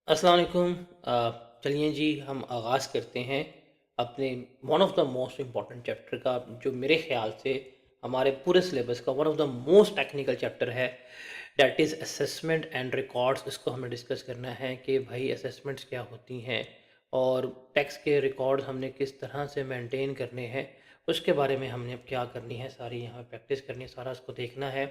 अस्सलाम वालेकुम। चलिए जी हम आगाज़ करते हैं अपने one of the most important chapter का, जो मेरे ख़्याल से हमारे पूरे सिलेबस का one of the most technical chapter है। That is assessment and records. इसको हमें डिस्कस करना है कि भाई असेसमेंट्स क्या होती हैं और टैक्स के रिकॉर्ड्स हमने किस तरह से मेंटेन करने हैं, उसके बारे में हमने अब क्या करनी है, सारी यहाँ प्रैक्टिस करनी है, सारा उसको देखना है।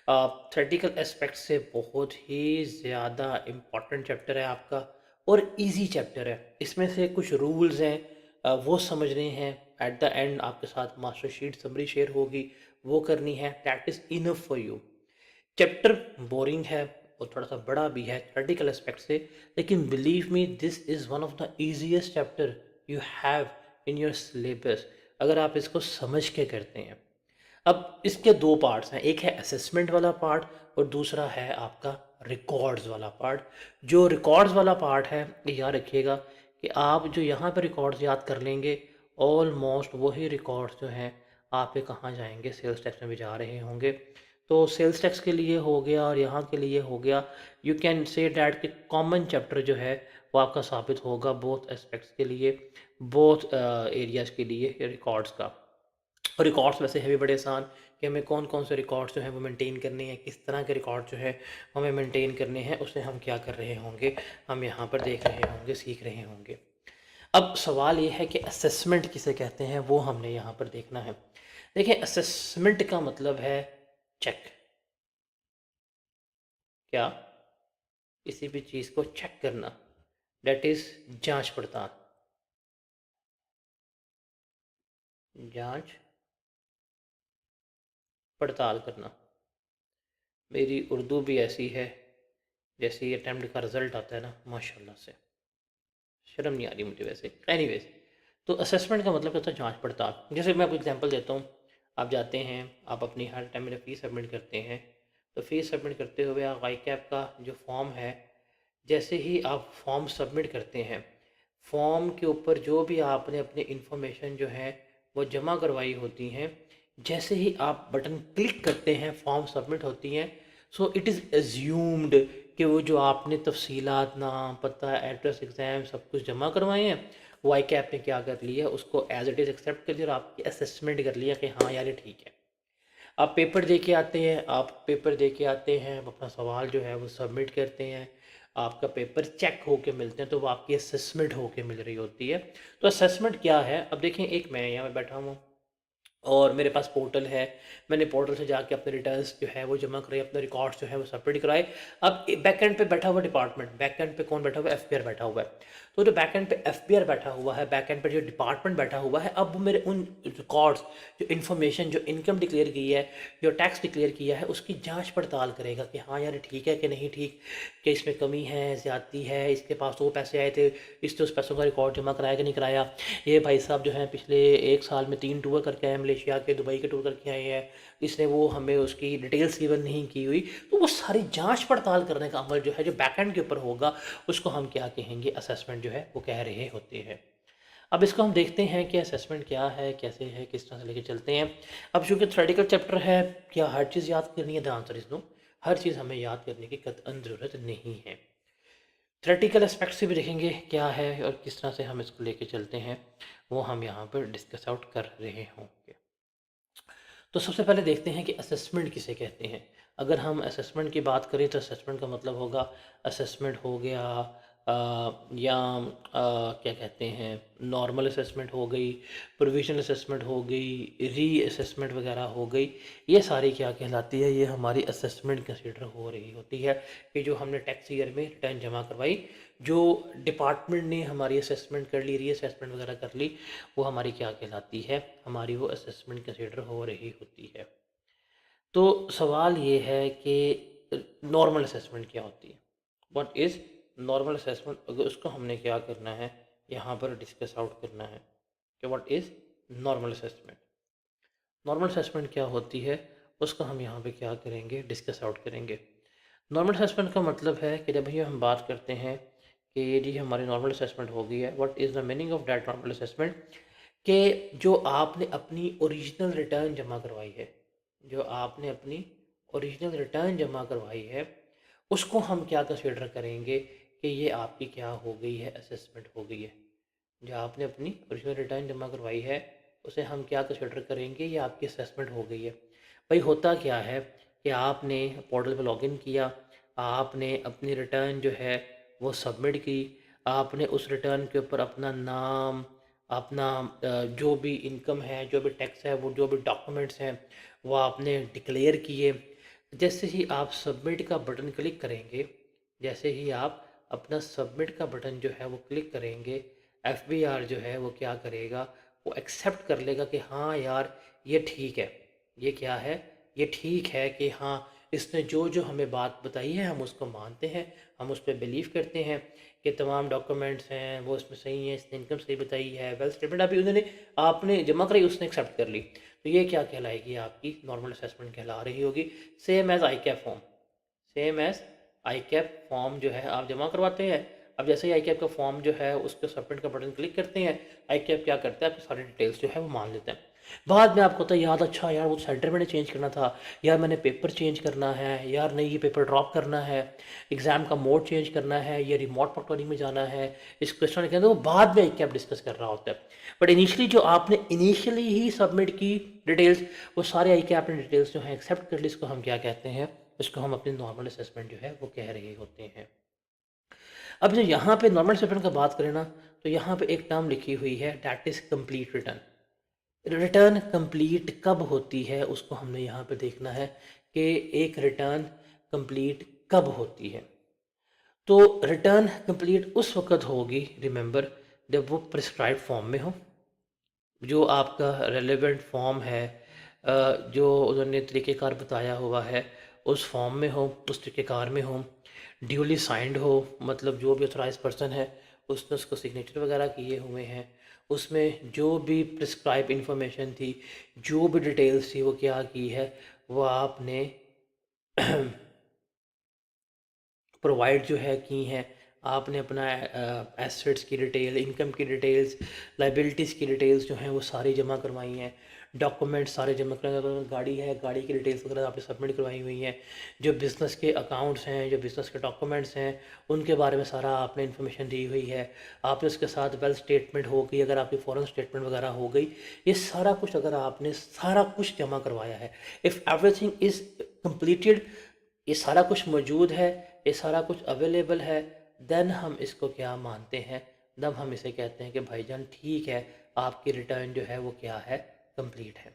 थ्योरेटिकल एस्पेक्ट से बहुत ही ज़्यादा इम्पॉर्टेंट चैप्टर है आपका और इजी चैप्टर है। इसमें से कुछ रूल्स हैं, वो समझने हैं। एट द एंड आपके साथ मास्टर शीट समरी शेयर होगी, वो करनी है। That is enough for you. Chapter boring है और थोड़ा सा बड़ा भी है थ्योरेटिकल एस्पेक्ट से, लेकिन believe me this is one of the easiest chapter you have in your syllabus, अगर आप इसको समझ के करते हैं। अब इसके 2 पार्ट्स हैं, एक है असेसमेंट वाला पार्ट और दूसरा है आपका रिकॉर्ड्स वाला पार्ट। जो रिकॉर्ड्स वाला पार्ट है, ये याद रखिएगा कि आप जो यहाँ पे रिकॉर्ड्स याद कर लेंगे, ऑलमोस्ट वही रिकॉर्ड्स जो हैं आप ये कहाँ जाएँगे, सेल्स टैक्स में भी जा रहे होंगे। तो सेल्स टैक्स के लिए हो गया और यहाँ के लिए हो गया। यू कैन से डैट कि कॉमन चैप्टर जो है वो आपका साबित होगा बोथ एस्पेक्ट्स के लिए, बोथ एरियाज़ के लिए रिकॉर्ड्स का। और रिकॉर्ड्स वैसे है भी बड़े आसान कि हमें कौन-कौन से रिकॉर्ड्स जो हैं वो मेंटेन करने हैं, किस तरह के रिकॉर्ड जो है हमें मेंटेन करने हैं, उसे हम क्या कर रहे होंगे, हम यहाँ पर देख रहे होंगे, सीख रहे होंगे। अब सवाल ये है कि असेसमेंट किसे कहते हैं, वो हमने यहाँ पर देखना है। देखिए असेसमेंट का मतलब है चेक। क्या? किसी भी चीज़ को चेक करना, दैट इज़ जाँच पड़ताल। जाँच पड़ताल करना। मेरी उर्दू भी ऐसी है जैसे ये अटेम्प्ट का रिज़ल्ट आता है ना, माशाल्लाह से। शर्म नहीं आ रही मुझे वैसे। एनीवेज़, तो असेसमेंट का मतलब होता है जाँच पड़ताल। जैसे मैं आपको एग्ज़ाम्पल देता हूँ, आप जाते हैं, आप अपनी हर टाइम में फ़ीस सबमिट करते हैं, तो फ़ीस सबमिट करते हुए आप वाईकैब का जो फॉर्म है, जैसे ही आप फॉर्म सबमिट करते हैं, फॉर्म के ऊपर जो भी आपने अपनी इन्फॉर्मेशन जो है वो जमा करवाई होती हैं, जैसे ही आप बटन क्लिक करते हैं फॉर्म सबमिट होती हैं। सो इट इज़ एज्यूम्ड कि वो जो आपने तफसीलात, नाम, पता, एड्रेस, एग्ज़ाम सब कुछ जमा करवाए हैं, वो कैप ने क्या कर लिया, उसको एज इट इज़ एक्सेप्ट कर लिया और आपकी असेसमेंट कर लिया कि हाँ यार ये ठीक है। आप पेपर दे के आते हैं, आप पेपर दे के आते हैं, आप अपना सवाल जो है वो सबमिट करते हैं, आपका पेपर चेक होके मिलते हैं, तो वो आपकी असेसमेंट होके मिल रही होती है। तो असेसमेंट क्या है? अब देखें, एक मैं यहाँ पे बैठा हूँ और मेरे पास पोर्टल है, मैंने पोर्टल से जाके अपने रिटर्न्स जो है वो जमा कराए, अपने रिकॉर्ड्स जो है वो सबमिट कराए। अब बैक एंड पे बैठा हुआ डिपार्टमेंट, बैक एंड पे कौन बैठा हुआ है? एफबीआर बैठा हुआ है। तो जो बैक एंड पे एफबीआर बैठा हुआ है, बैक एंड पे जो डिपार्टमेंट बैठा हुआ है, अब वो मेरे उन रिकॉर्ड्स, जो इन्फॉर्मेशन, जो इनकम डिक्लेयर की है, जो टैक्स डिक्लेयर किया है, उसकी जाँच पड़ताल करेगा कि हाँ यार ठीक है कि नहीं ठीक, कि इसमें कमी है, ज़्यादती है, इसके पास तो वो पैसे आए थे, इसने उस पैसों का रिकॉर्ड जमा कराया कि नहीं कराया, ये भाई साहब जो हैं पिछले 1 साल में 3 टूर करके आए हैं, मलेशिया के, दुबई के टूर करके आए हैं, इसने वो हमें उसकी डिटेल्स गिवन नहीं की हुई। तो वो सारी जाँच पड़ताल करने का अमल जो है, जो बैकएंड के ऊपर होगा, उसको हम क्या कहेंगे? असेसमेंट जो है वो कह रहे होते हैं। अब इसको हम देखते हैं कि असेसमेंट क्या है, कैसे है, किस तरह से लेके चलते हैं। अब चूँकि थ्योरेटिकल चैप्टर है, क्या हर चीज़ याद करनी है? The answer is no. हर चीज़ हमें याद करने की कतई ज़रूरत नहीं है। थ्योरेटिकल एस्पेक्ट से भी देखेंगे क्या है और किस तरह से हम इसको लेके चलते हैं, वो हम यहाँ पर डिस्कस आउट कर रहे होंगे। तो सबसे पहले देखते हैं कि असेसमेंट किसे कहते हैं। अगर हम असेसमेंट की बात करें तो असेसमेंट का मतलब होगा, असेसमेंट हो गया या क्या कहते हैं, नॉर्मल असेसमेंट हो गई, प्रोविजनल असेसमेंट हो गई, री असेसमेंट वगैरह हो गई। ये सारी क्या कहलाती है? ये हमारी असेसमेंट कंसिडर हो रही होती है कि जो हमने टैक्स ईयर में रिटर्न जमा करवाई, जो डिपार्टमेंट ने हमारी असेसमेंट कर ली, री असेसमेंट वगैरह कर ली, वो हमारी क्या कहलाती है? हमारी वो असेसमेंट कंसिडर हो रही होती है। तो सवाल ये है कि नॉर्मल असेसमेंट क्या होती है? What is normal assessment? अगर उसको हमने क्या करना है, यहाँ पर डिस्कस आउट करना है कि what is normal assessment. Normal assessment क्या होती है, उसको हम यहाँ पे क्या करेंगे? डिस्कस आउट करेंगे। नॉर्मल असेसमेंट का मतलब है कि जब भी हम बात करते हैं कि ये जी हमारी नॉर्मल असेसमेंट हो गई है, what is the meaning of that normal assessment? कि जो आपने अपनी ओरिजिनल रिटर्न जमा करवाई है, जो आपने अपनी ओरिजिनल रिटर्न जमा करवाई है, उसको हम क्या कंसिडर करेंगे कि ये आपकी क्या हो गई है, असेसमेंट हो गई है। जो आपने अपनी ओरिजिनल रिटर्न जमा करवाई है उसे हम क्या कंसिडर करेंगे, ये आपकी असेसमेंट हो गई है। भाई होता क्या है कि आपने पोर्टल पर लॉगिन किया, आपने अपनी रिटर्न जो है वो सबमिट की, आपने उस रिटर्न के ऊपर अपना नाम, अपना जो भी इनकम है, जो भी टैक्स है, वो जो भी डॉक्यूमेंट्स हैं वो आपने डिक्लेयर किए। जैसे ही आप सबमिट का बटन क्लिक करेंगे, जैसे ही आप अपना सबमिट का बटन जो है वो क्लिक करेंगे, एफबीआर जो है वो क्या करेगा, वो एक्सेप्ट कर लेगा कि हाँ यार ये ठीक है। ये क्या है, ये ठीक है कि हाँ इसने जो जो हमें बात बताई है हम उसको मानते हैं, हम उस पर बिलीव करते हैं कि तमाम डॉक्यूमेंट्स हैं वो उसमें सही है, इसने इनकम सही बताई है, वेल्थ स्टेटमेंट अभी उन्होंने आपने जमा कराई, उसने एक्सेप्ट कर ली, तो ये क्या कहलाएगी, आपकी नॉर्मल असेसमेंट कहला रही होगी। Same as I cap form, same as I cap form जो है आप जमा करवाते हैं। अब जैसे ही आई कैप का फॉर्म जो है उसके सबमिट का बटन क्लिक करते हैं, आई कैप क्या करता है, आपकी सारी डिटेल्स जो है वो मान लेते हैं। बाद में आपको होता है याद, अच्छा यार वो सेंटर मैंने चेंज करना था, यार मैंने पेपर चेंज करना है, यार नहीं ये पेपर ड्रॉप करना है, एग्ज़ाम का मोड चेंज करना है, ये रिमोट प्रॉक्टरिंग में जाना है, इस क्वेश्चन के अंदर वो बाद में आई कैप डिस्कस कर रहा होता है। बट इनिशियली जो आपने इनिशियली ही सबमिट की डिटेल्स, वो सारे आई कैप ने डिटेल्स जो है एक्सेप्ट कर ली, इसको हम क्या कहते हैं, इसको हम अपनी नॉर्मल असेसमेंट जो है वो कह रहे होते हैं। अब जो यहाँ पे नॉर्मल असेसमेंट का बात करें ना, तो यहाँ पे एक टर्म लिखी हुई है that is complete return. Return complete कब होती है उसको हमने यहाँ पे देखना है कि एक रिटर्न कंप्लीट कब होती है। तो रिटर्न कंप्लीट उस वक्त होगी, रिमेंबर, जब वो प्रिस्क्राइब फॉर्म में हो, जो आपका रेलेवेंट फॉर्म है, जो उन्होंने तरीक़ेकार बताया हुआ है उस फॉर्म में हो, उस तरीक़ेकार में हो, ड्यूली साइंड हो, मतलब जो भी ऑथराइज पर्सन है उसने उसको सिग्नेचर वगैरह किए हुए हैं, उसमें जो भी प्रिस्क्राइब इंफॉर्मेशन थी, जो भी डिटेल्स थी वो क्या की है, वो आपने प्रोवाइड जो है की हैं। आपने अपना एसेट्स की डिटेल, इनकम की डिटेल्स, लाइबिलिटीज़ की डिटेल्स जो हैं वो सारी जमा करवाई हैं, डॉक्यूमेंट्स सारे जमा करवाए, अगर गाड़ी है गाड़ी की डिटेल्स वगैरह आपने सबमिट करवाई हुई हैं, जो बिज़नेस के अकाउंट्स हैं, जो बिज़नेस के डॉक्यूमेंट्स हैं उनके बारे में सारा आपने इन्फॉर्मेशन दी हुई है। आपने उसके साथ वेल्थ स्टेटमेंट हो गई, अगर आपकी फॉरेन स्टेटमेंट वगैरह हो गई, ये सारा कुछ अगर आपने सारा कुछ जमा करवाया है, इफ़ एवरीथिंग इज़ कम्प्लीटेड, ये सारा कुछ मौजूद है, ये सारा कुछ अवेलेबल है, देन हम इसको क्या मानते हैं, तब हम इसे कहते हैं कि भाईजान ठीक है, आपकी रिटर्न जो है वो क्या है, कंप्लीट है।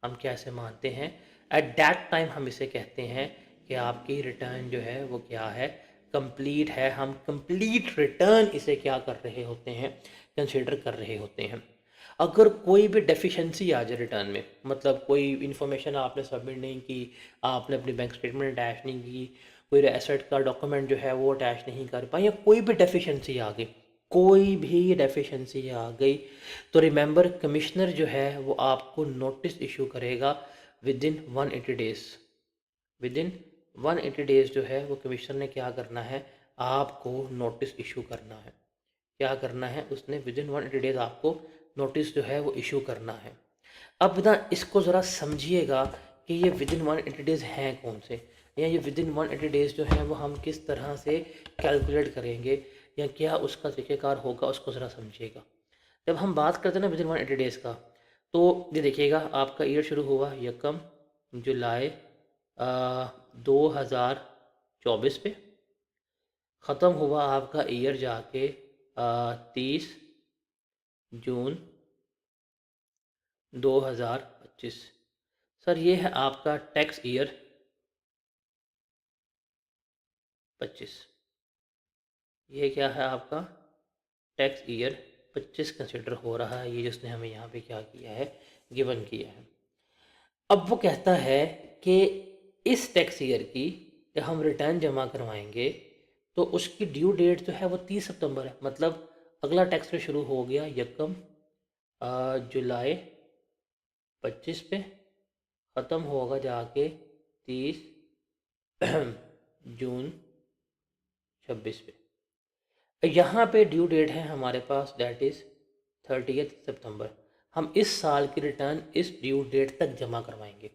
हम कैसे मानते हैं, एट दैट टाइम हम इसे कहते हैं कि आपकी रिटर्न जो है वो क्या है, कंप्लीट है। हम कंप्लीट रिटर्न इसे क्या कर रहे होते हैं, कंसिडर कर रहे होते हैं। अगर कोई भी डेफिशिएंसी आ जाए रिटर्न में, मतलब कोई इन्फॉर्मेशन आपने सबमिट नहीं की, आपने अपनी बैंक स्टेटमेंट अटैच नहीं की, कोई एसेट का डॉक्यूमेंट जो है वो अटैच नहीं कर पाए, या कोई भी डेफिशिएंसी आ गई, कोई भी डेफिशिएंसी आ गई, तो रिमेंबर कमिश्नर जो है वो आपको नोटिस इशू करेगा with in 180 days. With in 180 days जो है वो कमिश्नर ने क्या करना है, आपको नोटिस इशू करना है। क्या करना है उसने, विद इन 180 डेज़ आपको नोटिस जो है वो इशू करना है। अब ना इसको ज़रा समझिएगा कि ये विद इन 180 डेज़ हैं कौन से, या ये विद इन 180 डेज़ जो हैं वो हम किस तरह से कैलकुलेट करेंगे, या क्या उसका तरीक़ेकार होगा, उसको ज़रा समझिएगा। जब हम बात करते हैं ना विद इन 180 डेज़ का, तो ये देखिएगा आपका ईयर शुरू हुआ यकम जुलाई 2024 पे, ख़त्म हुआ आपका ईयर जाके 30 जून 2025। सर ये है आपका टैक्स ईयर 25। ये क्या है आपका टैक्स ईयर 25 कंसिडर हो रहा है, ये जिसने हमें यहाँ पे क्या किया है, गिवन किया है। अब वो कहता है कि इस टैक्स ईयर की जब हम रिटर्न जमा करवाएंगे तो उसकी ड्यू डेट जो है वो 30 सितंबर है, मतलब अगला टैक्स ईयर शुरू हो गया यकम जुलाई 25 पे, ख़त्म होगा जाके 30 जून 26 पे। यहाँ पे ड्यू डेट है हमारे पास दैट इज़ 30 सितंबर। हम इस साल की रिटर्न इस ड्यू डेट तक जमा करवाएंगे।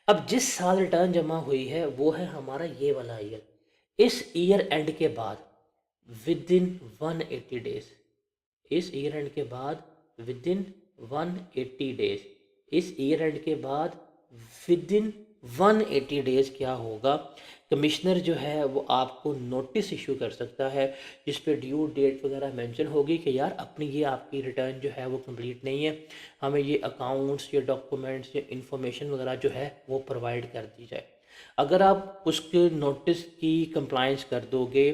अब जिस साल रिटर्न जमा हुई है वो है हमारा ये वाला ईयर। इस ईयर एंड के बाद विद इन 180 डेज, इस ईयर एंड के बाद विद इन 180 डेज, इस ईयर एंड के बाद विद इन 180 डेज क्या होगा, कमिश्नर जो है वो आपको नोटिस इशू कर सकता है जिस पे ड्यू डेट वगैरह मेंशन होगी कि यार अपनी ये आपकी रिटर्न जो है वो कंप्लीट नहीं है, हमें ये अकाउंट्स या डॉक्यूमेंट्स या इंफॉर्मेशन वगैरह जो है वो प्रोवाइड कर दी जाए। अगर आप उसके नोटिस की कंप्लाइंस कर दोगे,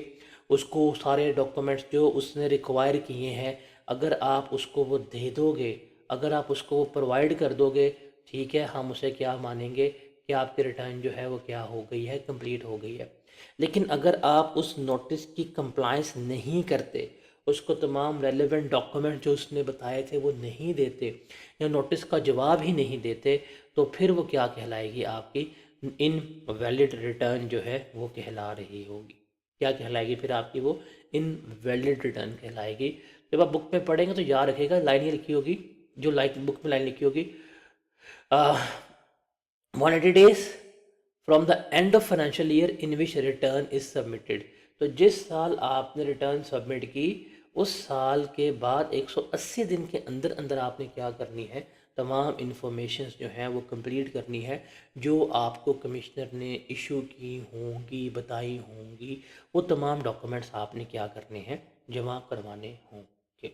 उसको सारे डॉक्यूमेंट्स जो उसने रिक्वायर किए हैं अगर आप उसको वो दे दोगे, अगर आप उसको वो प्रोवाइड कर दोगे, ठीक है, हम उसे क्या मानेंगे कि आपकी रिटर्न जो है वो क्या हो गई है, कंप्लीट हो गई है। लेकिन अगर आप उस नोटिस की कंप्लाइंस नहीं करते, उसको तमाम रेलेवेंट डॉक्यूमेंट जो उसने बताए थे वो नहीं देते या नोटिस का जवाब ही नहीं देते, तो फिर वो क्या कहलाएगी, आपकी इन वैलिड रिटर्न जो है वो कहला रही होगी। क्या कहलाएगी फिर आपकी, वो इन वैलिड रिटर्न कहलाएगी। जब आप बुक में पढ़ेंगे तो याद रखेगा, लाइन ये लिखी होगी, जो बुक में लाइन लिखी होगी, 180 days from the end of financial year in which return is submitted. तो जिस साल आपने रिटर्न सबमिट की उस साल के बाद 180 दिन के अंदर अंदर आपने क्या करनी है, तमाम इन्फॉर्मेशन जो हैं वो कंप्लीट करनी है जो आपको कमिश्नर ने इशू की होंगी, बताई होंगी, वो तमाम डॉक्यूमेंट्स आपने क्या करने हैं, जमा करवाने होंगे।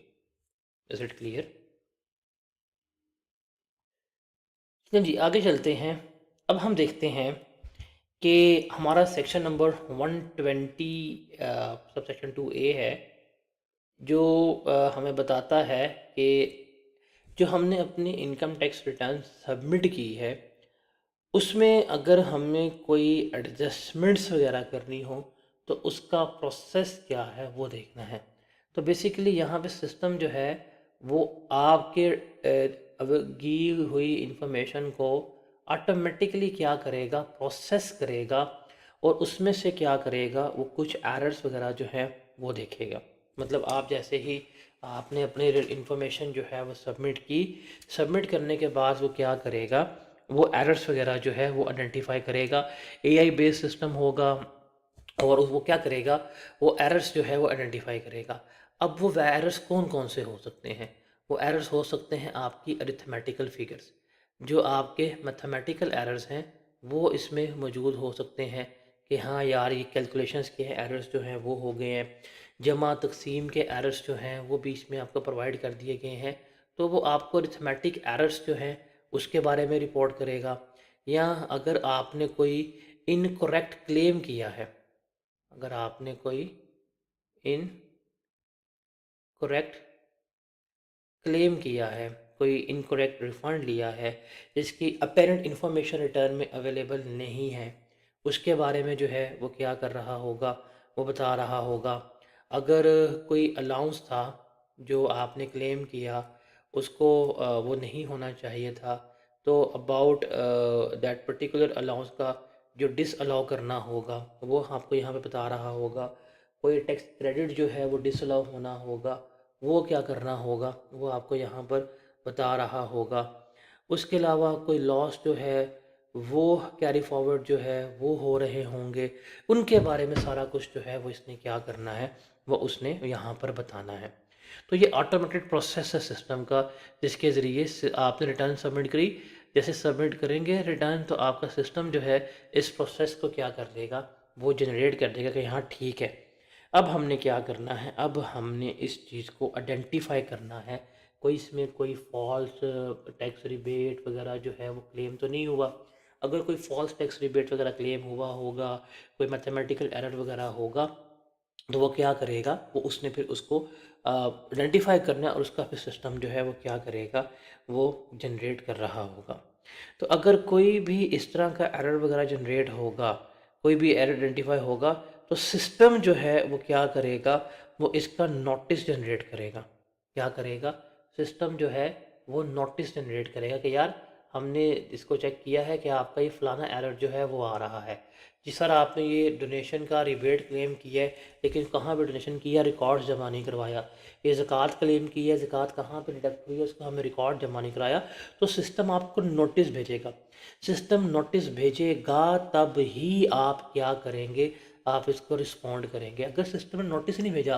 Is it clear? चलिए जी आगे चलते हैं। अब हम देखते हैं कि हमारा section number 120 sub section 2A है, जो हमें बताता है कि जो हमने अपनी इनकम टैक्स रिटर्न सबमिट की है उसमें अगर हमें कोई एडजस्टमेंट्स वगैरह करनी हो तो उसका प्रोसेस क्या है वो देखना है। तो बेसिकली यहाँ पे सिस्टम जो है वो आपके अब गी हुई इंफॉर्मेशन को ऑटोमेटिकली क्या करेगा, प्रोसेस करेगा और उसमें से क्या करेगा, वो कुछ एरर्स वगैरह जो है वो देखेगा। मतलब आप जैसे ही आपने अपनी इंफॉर्मेशन जो है वो सबमिट की, सबमिट करने के बाद वो क्या करेगा, वो एरर्स वगैरह जो है वो आइडेंटिफाई करेगा। एआई बेस्ड सिस्टम होगा और वो क्या करेगा, वो एरर्स जो है वो आइडेंटिफाई करेगा। अब वो एरर्स कौन कौन से हो सकते हैं, वो एरर्स हो सकते हैं आपकी अरिथमेटिकल फिगर्स, जो आपके मैथमेटिकल एरर्स हैं वो इसमें मौजूद हो सकते हैं कि हाँ यार ये कैलकुलेशंस के एरर्स जो हैं वो हो गए हैं, जमा तकसीम के एरर्स जो हैं वो बीच में आपको प्रोवाइड कर दिए गए हैं, तो वो आपको अरिथमेटिक एरर्स जो हैं उसके बारे में रिपोर्ट करेगा। या अगर आपने कोई इनकरेक्ट क्लेम किया है, अगर आपने कोई इनकरेक्ट क्लेम किया है, कोई इनकरेक्ट रिफ़ंड लिया है जिसकी अपेरेंट इन्फॉर्मेशन रिटर्न में अवेलेबल नहीं है, उसके बारे में जो है वो क्या कर रहा होगा, वो बता रहा होगा। अगर कोई अलाउंस था जो आपने क्लेम किया उसको वो नहीं होना चाहिए था, तो अबाउट दैट पर्टिकुलर अलाउंस का जो डिसअलाउ करना होगा वो आपको यहाँ पे बता रहा होगा। कोई टैक्स क्रेडिट जो है वो डिसअलाउ होना होगा, वो क्या करना होगा वो आपको यहाँ पर बता रहा होगा। उसके अलावा कोई लॉस जो है वो कैरी फॉरवर्ड जो है वो हो रहे होंगे, उनके बारे में सारा कुछ जो है वो इसने क्या करना है, वो उसने यहाँ पर बताना है। तो ये ऑटोमेटेड प्रोसेस है सिस्टम का, जिसके ज़रिए से आपने रिटर्न सबमिट करी, जैसे सबमिट करेंगे रिटर्न तो आपका सिस्टम जो है इस प्रोसेस को क्या कर देगा, वो जनरेट कर देगा कि हाँ ठीक है। अब हमने क्या करना है, अब हमने इस चीज़ को आइडेंटिफाई करना है, कोई इसमें कोई फॉल्स टैक्स रिबेट वगैरह जो है वो क्लेम तो नहीं हुआ। अगर कोई फॉल्स टैक्स रिबेट वगैरह क्लेम हुआ होगा, कोई मैथमेटिकल एरर वगैरह होगा, तो वो क्या करेगा, वो उसने फिर उसको आइडेंटिफाई करना है और उसका फिर सिस्टम जो है वो क्या करेगा, वो जनरेट कर रहा होगा। तो अगर कोई भी इस तरह का एरर वगैरह जनरेट होगा, कोई भी एरर आइडेंटिफाई होगा, तो सिस्टम जो है वो क्या करेगा, वो इसका नोटिस जनरेट करेगा। क्या करेगा, सिस्टम जो है वो नोटिस जनरेट करेगा कि यार हमने इसको चेक किया है कि आपका ये फ़लाना एरर जो है वो आ रहा है। जी सर आपने ये डोनेशन का रिबेट क्लेम किया है, लेकिन कहाँ पे डोनेशन किया, रिकॉर्ड जमा नहीं करवाया। ये ज़कात क्लेम की है, ज़कात कहाँ पे डिडक्ट हुई है, उसका हमें रिकॉर्ड जमा नहीं कराया। तो सिस्टम आपको नोटिस भेजेगा। सिस्टम नोटिस भेजेगा तब ही आप क्या करेंगे, आप इसको रिस्पॉन्ड करेंगे। अगर सिस्टम ने नोटिस नहीं भेजा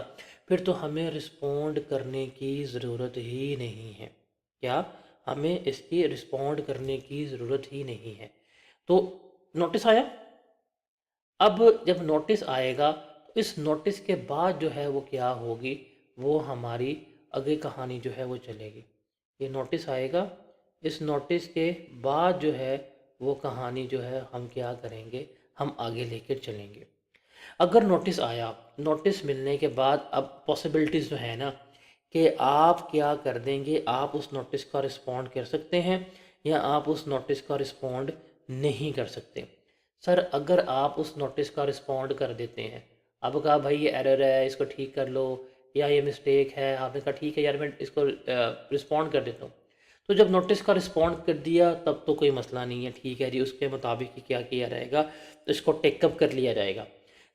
फिर तो हमें रिस्पॉन्ड करने की ज़रूरत ही नहीं है। क्या? हमें इसकी रिस्पॉन्ड करने की ज़रूरत ही नहीं है। तो नोटिस आया, अब जब नोटिस आएगा तो इस नोटिस के बाद जो है वो क्या होगी, वो हमारी आगे कहानी जो है वो चलेगी। ये नोटिस आएगा, इस नोटिस के बाद जो है वो कहानी जो है हम क्या करेंगे, हम आगे लेकर चलेंगे। अगर नोटिस आया, नोटिस मिलने के बाद अब पॉसिबिलिटीज़ जो है ना कि आप क्या कर देंगे, आप उस नोटिस का रिस्पॉन्ड कर सकते हैं या आप उस नोटिस का रिस्पॉन्ड नहीं कर सकते। सर अगर आप उस नोटिस का रिस्पॉन्ड कर देते हैं, अब कहा भाई ये एरर है इसको ठीक कर लो, या ये मिस्टेक है, आपने कहा ठीक है यार मैं इसको रिस्पॉन्ड कर देता हूँ। तो जब नोटिस का रिस्पॉन्ड कर दिया तब तो कोई मसला नहीं है, ठीक है जी, उसके मुताबिक ही क्या किया जाएगा, इसको टेकअप कर लिया जाएगा।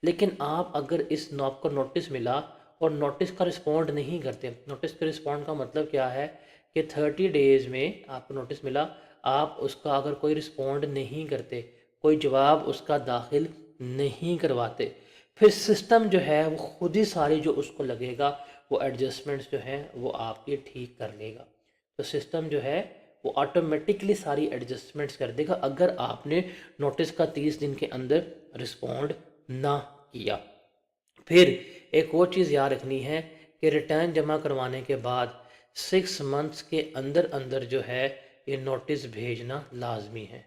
लेकिन आप अगर इस आपको नोटिस मिला और नोटिस का रिस्पॉन्ड नहीं करते, नोटिस के रिस्पॉन्ड का मतलब क्या है कि 30 डेज़ में आपको नोटिस मिला, आप उसका अगर कोई रिस्पॉन्ड नहीं करते, कोई जवाब उसका दाखिल नहीं करवाते, फिर सिस्टम जो है वो खुद ही सारी जो उसको लगेगा वो एडजस्टमेंट्स जो हैं वो आपके ठीक कर लेगा। तो सिस्टम जो है वो ऑटोमेटिकली सारी एडजस्टमेंट्स कर देगा अगर आपने नोटिस का 30 दिन के अंदर रिस्पॉन्ड ना किया। फिर एक और चीज़ याद रखनी है कि रिटर्न जमा करवाने के बाद 6 मंथ्स के अंदर अंदर जो है ये नोटिस भेजना लाजमी है।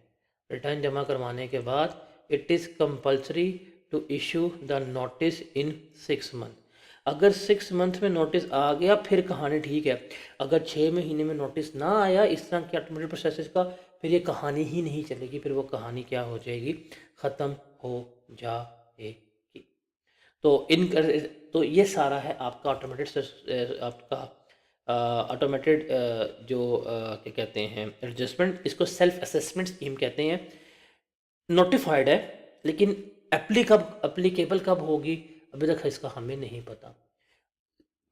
रिटर्न जमा करवाने के बाद it is compulsory to issue the notice in 6 month. अगर 6 मंथ में नोटिस आ गया फिर कहानी ठीक है, अगर 6 महीने में नोटिस ना आया इस तरह के ऑटोमेटेड प्रोसेसेस का, फिर ये कहानी ही नहीं चलेगी, फिर वो कहानी क्या हो जाएगी, ख़त्म हो जाएगी। तो इन तो ये सारा है आपका ऑटोमेटेड आपका ऑटोमेटेड जो क्या कहते हैं एडजस्टमेंट, इसको सेल्फ असेसमेंट स्कीम कहते हैं। नोटिफाइड है लेकिन एप्लीकेबल कब होगी अभी तक इसका हमें नहीं पता।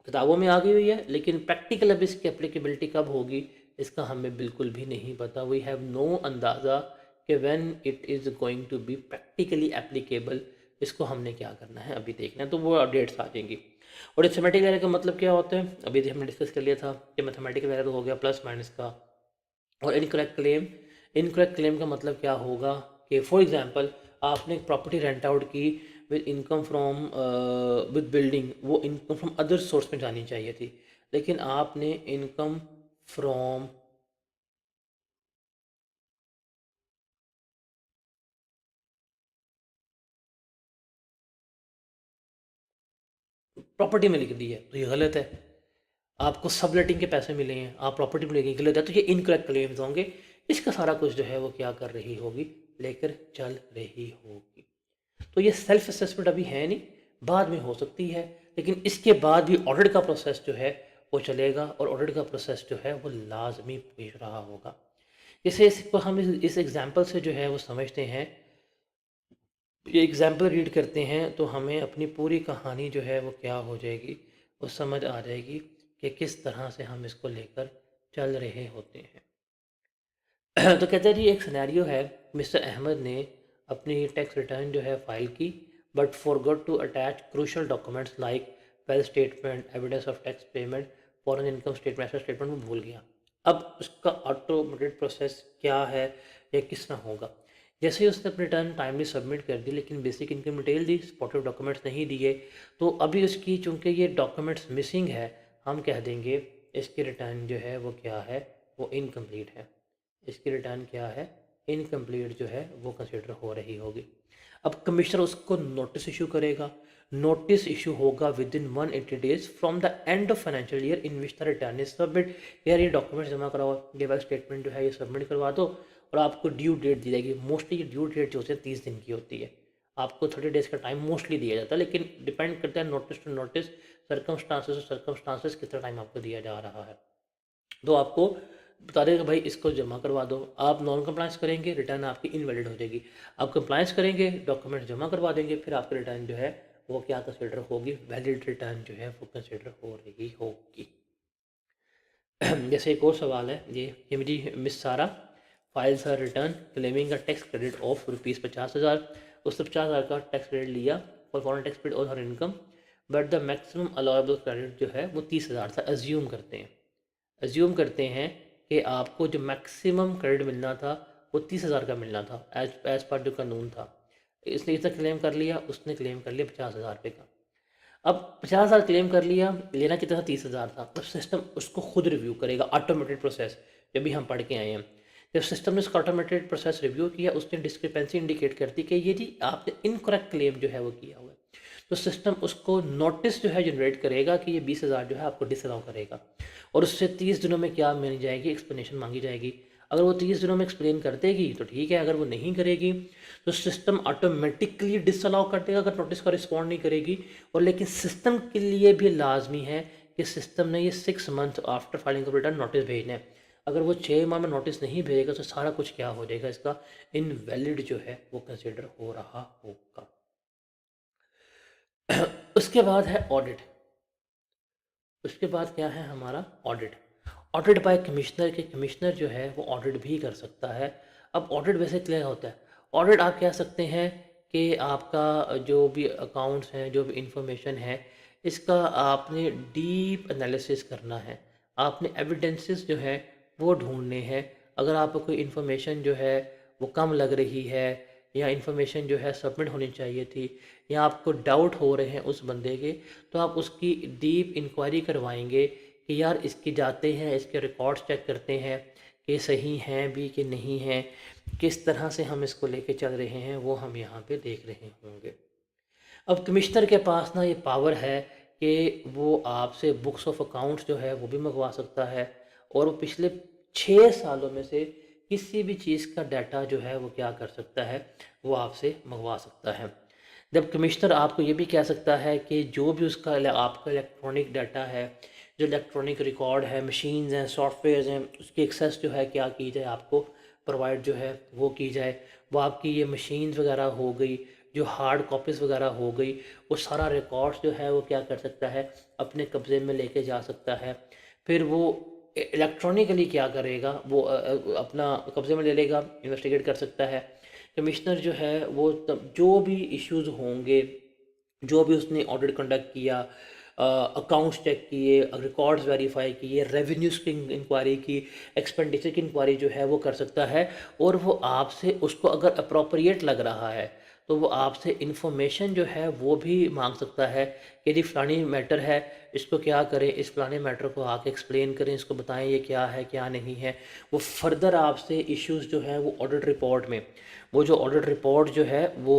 किताबों में आ गई हुई है लेकिन प्रैक्टिकल अब इसकी एप्लीकेबिलिटी कब होगी इसका हमें बिल्कुल भी नहीं पता। वी हैव नो अंदाज़ा कि when it is going to be practically applicable, इसको हमने क्या करना है अभी देखना है, तो वो अपडेट्स आ जाएंगी। और अरिथमेटिक एरर का मतलब क्या होता है, अभी हमने डिस्कस कर लिया था कि मैथमेटिकल एरर हो गया प्लस माइनस का। और इनकरेक्ट क्लेम का मतलब क्या होगा कि फॉर एग्जांपल आपने एक प्रॉपर्टी रेंट आउट की with income from with building, वो इनकम फ्रॉम अदर सोर्स में जानी चाहिए थी, लेकिन आपने इनकम फ्रॉम प्रॉपर्टी में लिख दी है, तो ये गलत है। आपको सबलेटिंग के पैसे मिले हैं, आप प्रॉपर्टी में लेके गलत है, तो ये इनकरेक्ट क्लेम्स होंगे। इसका सारा कुछ जो है वो क्या कर रही होगी, लेकर चल रही होगी। तो ये सेल्फ असेसमेंट अभी है नहीं, बाद में हो सकती है, लेकिन इसके बाद भी ऑडिट का प्रोसेस जो है वो चलेगा और ऑडिट का प्रोसेस जो है वो लाजमी पेश रहा होगा। जैसे इसको हम इस एग्जाम्पल से जो है वो समझते हैं, ये एग्जाम्पल रीड करते हैं तो हमें अपनी पूरी कहानी जो है वो क्या हो जाएगी, वो समझ आ जाएगी कि किस तरह से हम इसको लेकर चल रहे होते हैं। तो कहते हैं जी एक सिनेरियो है, मिस्टर अहमद ने अपनी टैक्स रिटर्न जो है फाइल की but forgot to attach crucial documents like wealth statement, evidence of tax payment, foreign income statement, ऐसा स्टेटमेंट वो भूल गया। अब उसका ऑटोमेटेड प्रोसेस क्या है या किस तरह होगा। जैसे ही उसने अपनी रिटर्न टाइमली सबमिट कर दी लेकिन बेसिक इनकम डिटेल दी, सपोर्टिव डॉक्यूमेंट्स नहीं दिए, तो अभी उसकी चूँकि ये डॉक्यूमेंट्स मिसिंग है, हम कह देंगे इसकी रिटर्न जो है वो क्या है, वो इनकम्प्लीट है। इसकी रिटर्न क्या है, इनकम्प्लीट जो है वो कंसिडर हो रही होगी। अब कमिश्नर उसको नोटिस इशू करेगा, नोटिस इशू होगा with in 180 days from the end of financial year in which the return is submit. यार ये डॉक्यूमेंट्स जमा कराओ, ये वाला स्टेटमेंट जो है ये सबमिट करवा दो और आपको ड्यू डेट दी जाएगी। मोस्टली ये ड्यू डेट जो होती है 30 दिन की होती है, आपको 30 डेज़ का टाइम मोस्टली दिया जाता है, लेकिन डिपेंड करता है नोटिस टू नोटिस, सर्कमस्टांसेस कितना टाइम आपको दिया जा रहा है। तो आपको बता देगा भाई इसको जमा करवा दो, आप नॉन कंप्लायंस करेंगे रिटर्न आपकी इनवैलिड हो जाएगी, आप कंप्लायंस करेंगे डॉक्यूमेंट जमा करवा देंगे फिर आपकी रिटर्न जो है वो क्या कंसिडर होगी, वैलिड रिटर्न जो है वो कंसिडर हो रही होगी। जैसे एक और सवाल है ये मेरी miss Sara files her return claiming का टैक्स क्रेडिट ऑफ ₹50,000, उसने 50,000 का टैक्स क्रेडिट लिया फॉर फॉरेन टैक्स पेड और her income, but the maximum allowable credit जो है वो 30,000 था। एज्यूम करते हैं कि आपको जो मैक्सिमम क्रेडिट मिलना था वो 30,000 का मिलना था, एज पर जो कानून था। इसने इसने क्लेम कर लिया, उसने क्लेम कर लिया 50,000 रुपये का। अब 50,000 क्लेम कर लिया, लेना कितना था, 30,000 था। तो सिस्टम उसको खुद रिव्यू करेगा, ऑटोमेटेड प्रोसेस, जब भी हम पढ़ के आए हैं। जब सिस्टम ने उसका ऑटोमेटेड प्रोसेस रिव्यू किया, उसने डिस्क्रिपेंसी इंडिकेट कर दी कि ये जी आपने इनकरेक्ट क्लेम जो है वो किया हुआ है। तो सिस्टम उसको नोटिस जो है जनरेट करेगा कि ये 20,000 जो है आपको डिसअलाउ करेगा, और उससे 30 दिनों में क्या मिल जाएगी, एक्सप्लेनेशन मांगी जाएगी। अगर वो 30 दिनों में एक्सप्लेन कर देगी तो ठीक है, अगर वो नहीं करेगी तो सिस्टम ऑटोमेटिकली डिसअलाउ कर देगा अगर नोटिस का रिस्पॉन्ड नहीं करेगी। और लेकिन सिस्टम के लिए भी लाजमी है कि सिस्टम ने ये 6 month after filing of return notice भेजना है। अगर वो 6 माह में नोटिस नहीं भेजेगा तो सारा कुछ क्या हो जाएगा, इसका इनवैलिड जो है वो कंसिडर हो रहा होगा। उसके बाद है ऑडिट। उसके बाद क्या है हमारा ऑडिट। ऑडिट बाय कमिश्नर के कमिश्नर जो है वो ऑडिट भी कर सकता है। अब ऑडिट वैसे क्या होता है, ऑडिट आप कह सकते हैं कि आपका जो भी अकाउंट्स हैं, जो भी इंफॉर्मेशन है, इसका आपने डीप एनालिसिस करना है, आपने एविडेंसेस जो है वो ढूंढने हैं। अगर आपको कोई इन्फॉर्मेशन जो है वो कम लग रही है, या इन्फॉर्मेशन जो है सबमिट होनी चाहिए थी, या आपको डाउट हो रहे हैं उस बंदे के, तो आप उसकी डीप इंक्वायरी करवाएंगे कि यार इसकी जाते हैं, इसके रिकॉर्ड्स चेक करते हैं कि सही हैं भी कि नहीं हैं, किस तरह से हम इसको लेके चल रहे हैं वो हम यहाँ पे देख रहे होंगे। अब कमिश्नर के पास ना ये पावर है कि वो आपसे बुक्स ऑफ अकाउंट्स जो है वो भी मंगवा सकता है, और वो पिछले 6 सालों में से किसी भी चीज़ का डाटा जो है वो क्या कर सकता है, वो आपसे मंगवा सकता है। जब कमिश्नर आपको ये भी कह सकता है कि जो भी उसका आपका इलेक्ट्रॉनिक डाटा है, जो इलेक्ट्रॉनिक रिकॉर्ड है, मशीन्स हैं, सॉफ्टवेयर्स हैं, उसकी एक्सेस जो है क्या की जाए, आपको प्रोवाइड जो है वो की जाए। वो आपकी ये मशीन्स वगैरह हो गई, जो हार्ड कॉपीज़ वगैरह हो गई, वो सारा रिकॉर्ड्स जो है वो क्या कर सकता है, अपने कब्ज़े में लेके जा सकता है। फिर वो इलेक्ट्रॉनिकली क्या करेगा, वो अपना कब्ज़े में ले लेगा, इन्वेस्टिगेट कर सकता है। कमिश्नर जो है वो तब जो भी इश्यूज़ होंगे, जो भी उसने ऑडिट कंडक्ट किया, अकाउंट्स चेक किए, रिकॉर्ड्स वेरीफाई किए, रेवेन्यूज़ की इंक्वायरी की, एक्सपेंडिचर की इंक्वायरी जो है वो कर सकता है। और वो आपसे, उसको अगर अप्रोप्रिएट लग रहा है तो वो आपसे इन्फॉर्मेशन जो है वो भी मांग सकता है कि यदि फ़लानी मैटर है, इसको क्या करें, इस फ़लाने मैटर को आके एक्सप्लेन करें, इसको बताएं ये क्या है क्या नहीं है। वो फर्दर आपसे इश्यूज़ जो है वो ऑडिट रिपोर्ट में, वो जो ऑडिट रिपोर्ट जो है वो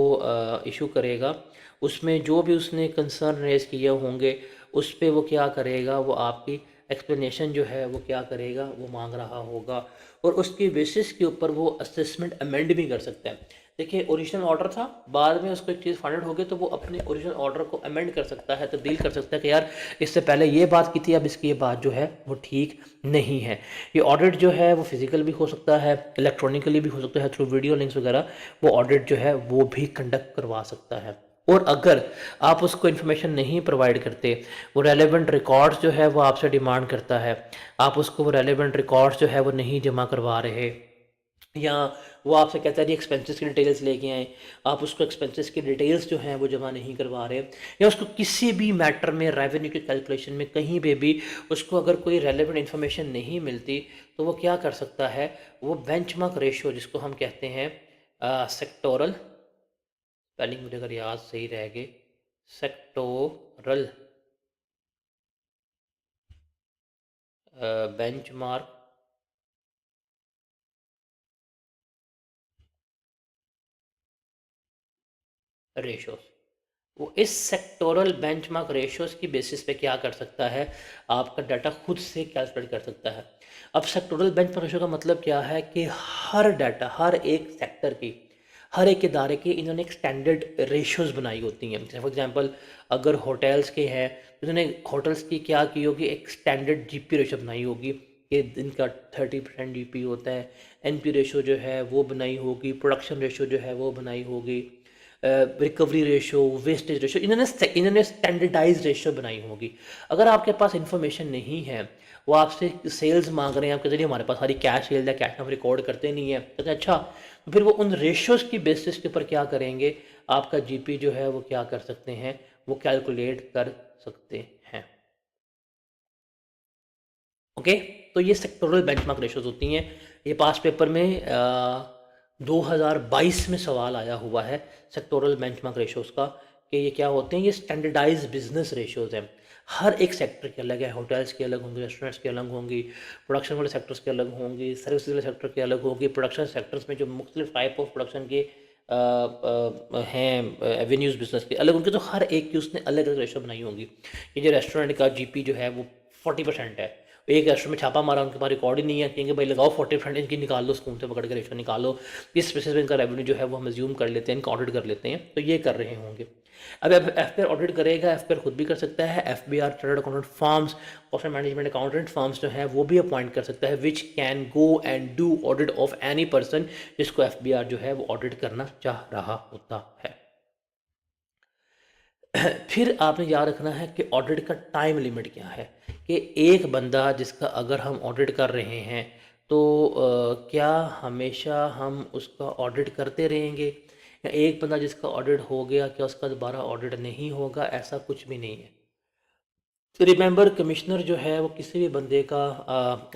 इशू करेगा, उसमें जो भी उसने कंसर्न रेज़ किए होंगे उस पे वो क्या करेगा, वो आपकी एक्सप्लेनेशन जो है वो क्या करेगा, वो मांग रहा होगा। और उसकी बेसिस के ऊपर वो असेसमेंट अमेंड भी कर सकता है। देखिए ओरिजिनल ऑर्डर था, बाद में उसको एक चीज़ फाइंड आउट हो गई तो वो अपने ओरिजिनल ऑर्डर को अमेंड कर सकता है, तब्दील कर सकता है कि यार इससे पहले ये बात की थी, अब इसकी ये बात जो है वो ठीक नहीं है। ये ऑडिट जो है वो फिजिकल भी हो सकता है, इलेक्ट्रॉनिकली भी हो सकता है, थ्रू वीडियो लिंक्स वगैरह वो ऑडिट जो है वो भी कंडक्ट करवा सकता है। और अगर आप उसको इन्फॉर्मेशन नहीं प्रोवाइड करते, वो रेलेवेंट रिकॉर्ड्स जो है वो आपसे डिमांड करता है, आप उसको वो रेलेवेंट रिकॉर्ड्स जो है वो नहीं जमा करवा रहे, या वो आपसे कहता है जी एक्सपेंसेस की डिटेल्स लेके आएँ, आप उसको एक्सपेंसेस की डिटेल्स जो हैं वो जमा नहीं करवा रहे, या उसको किसी भी मैटर में रेवेन्यू के कैलकुलेशन में कहीं पे भी उसको अगर कोई रेलेवेंट इन्फॉर्मेशन नहीं मिलती, तो वो क्या कर सकता है, वो बेंचमार्क रेशियो जिसको हम कहते हैं सेक्टोरल, स्पेलिंग मुझे अगर याद सही रह गए, सेक्टोरल बेंचमार्क रेशियोज, वो इस सेक्टोरल बेंचमार्क रेशियोज की बेसिस पे क्या कर सकता है, आपका डाटा खुद से कैलकुलेट कर सकता है। अब सेक्टोरल बेंचमार्क रेशियो का मतलब क्या है कि हर डाटा, हर एक सेक्टर की, हर एक इदारे की इन्होंने एक स्टैंडर्ड रेशियोज बनाई होती हैं। फॉर एग्जांपल अगर होटल्स के हैं तो इन्होंने होटल्स की क्या की होगी, एक स्टैंडर्ड जीपी रेशियो बनाई होगी कि इनका 30% जीपी होता है, एनपी रेशियो जो है वो बनाई होगी, प्रोडक्शन रेशियो जो है वो बनाई होगी, रिकवरी रेशो, वेस्टेज रेशो, इन्होंने स्टैंडर्डाइज रेशो बनाई होगी। अगर आपके पास इंफॉर्मेशन नहीं है, वो आपसे सेल्स मांग रहे हैं, आपके जरिए हमारे पास सारी कैश सेल्स है, कैश हम रिकॉर्ड करते नहीं है, कहते हैं अच्छा, तो फिर वो उन रेशोज़ की बेसिस के ऊपर क्या करेंगे, आपका जीपी जो है वो क्या कर सकते हैं, वो कैलकुलेट कर सकते हैं। ओके, तो ये सेक्टोरल बेंचमार्क रेशोज होती हैं। ये पास पेपर में 2022 में सवाल आया हुआ है सेक्टोरल बेंचमार्क रेशोज का, कि ये क्या होते हैं। ये स्टैंडर्डाइज बिजनेस रेशोज हैं। हर एक सेक्टर के अलग है, होटल्स के अलग होंगे, रेस्टोरेंट्स के अलग होंगी, प्रोडक्शन वाले सेक्टर्स के अलग होंगी, सर्विस वाले सेक्टर के अलग होंगी। प्रोडक्शन सेक्टर्स में जो मुख्तलिफ टाइप ऑफ प्रोडक्शन के हैं एवेन्यूज़ बिजनेस के अलग होंगे, तो हर एक की उसने अलग अलग रेशो बनाई होंगी। ये जो रेस्टोरेंट का जीपी जो है वो 40% है। एक रेस्टोरेंट में छापा मारा, उनके पास रिकॉर्ड ही नहीं है, कहेंगे भाई लगाओ 40% इनकी निकाल लो, स्कूल से पकड़ के रेशो निकालो। इस बेसिस पे इनका रेवेन्यू जो है वो हम अज्यूम कर लेते हैं, इनका ऑडिट कर लेते हैं। तो ये कर रहे होंगे। अब एफ पी आर ऑडिट करेगा, एफ पी आर खुद भी कर सकता है। F B R chartered accountant firms, cost management accountant firms जो है वो भी अपॉइंट कर सकता है, which can go and do audit of any person जिसको एफ बी आर जो है वो ऑडिट करना चाह रहा होता है। फिर आपने याद रखना है कि ऑडिट का टाइम लिमिट क्या है, कि एक बंदा जिसका अगर हम ऑडिट कर रहे हैं तो क्या हमेशा हम उसका ऑडिट करते रहेंगे, या एक बंदा जिसका ऑडिट हो गया क्या उसका दोबारा ऑडिट नहीं होगा, ऐसा कुछ भी नहीं है। तो रिमेंबर, कमिश्नर जो है वो किसी भी बंदे का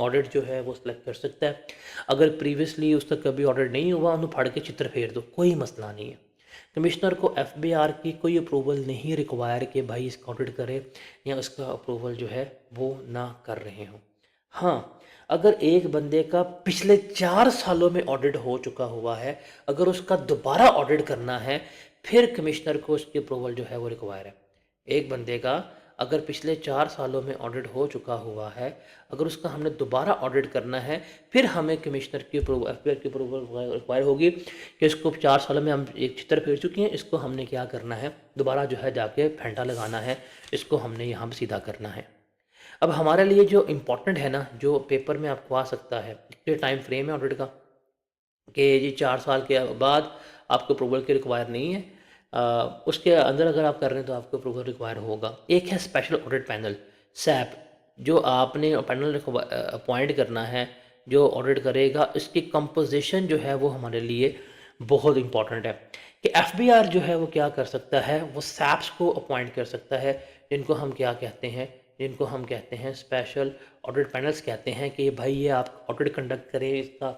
ऑडिट जो है वो सिलेक्ट कर सकता है। अगर प्रीवियसली उसका कभी ऑडिट नहीं हुआ, उन्हें फाड़ के चित्र फेर दो, कोई मसला नहीं है। कमिश्नर को एफबीआर की कोई अप्रूवल नहीं रिक्वायर कि भाई इसका ऑडिट करे, या उसका अप्रूवल जो है वो ना कर रहे हों। हाँ, अगर एक बंदे का पिछले 4 सालों में ऑडिट हो चुका हुआ है, अगर उसका दोबारा ऑडिट करना है, फिर कमिश्नर को उसकी अप्रूवल जो है वो रिक्वायर है। एक बंदे का अगर पिछले 4 सालों में ऑडिट हो चुका हुआ है, अगर उसका हमने दोबारा ऑडिट करना है, फिर हमें कमिश्नर की अप्रूवल, एफ की अप्रूवल रिक्वायर होगी कि इसको 4 सालों में हम एक चित्र फेर चुके हैं, इसको हमने क्या करना है, दोबारा जो है जाके फेंटा लगाना है, इसको हमने यहाँ पर सीधा करना है। अब हमारे लिए जो इम्पोर्टेंट है ना, जो पेपर में आपको आ सकता है, ये टाइम फ्रेम है ऑडिट का, कि ये 4 साल के बाद आपको अप्रूवल की रिक्वायर नहीं है। उसके अंदर अगर आप कर रहे हैं तो आपको अप्रूवल रिक्वायर होगा। एक है स्पेशल ऑडिट पैनल, सैप, जो आपने पैनल अपॉइंट करना है जो ऑडिट करेगा। इसकी कंपोजिशन जो है वो हमारे लिए बहुत इंपॉर्टेंट है, कि एफबीआर जो है वो क्या कर सकता है, वो सैप्स को अपॉइंट कर सकता है, जिनको हम क्या कहते हैं, जिनको हम कहते हैं स्पेशल ऑडिट पैनल्स कहते हैं, कि भाई ये आप ऑडिट कंडक्ट करें इसका,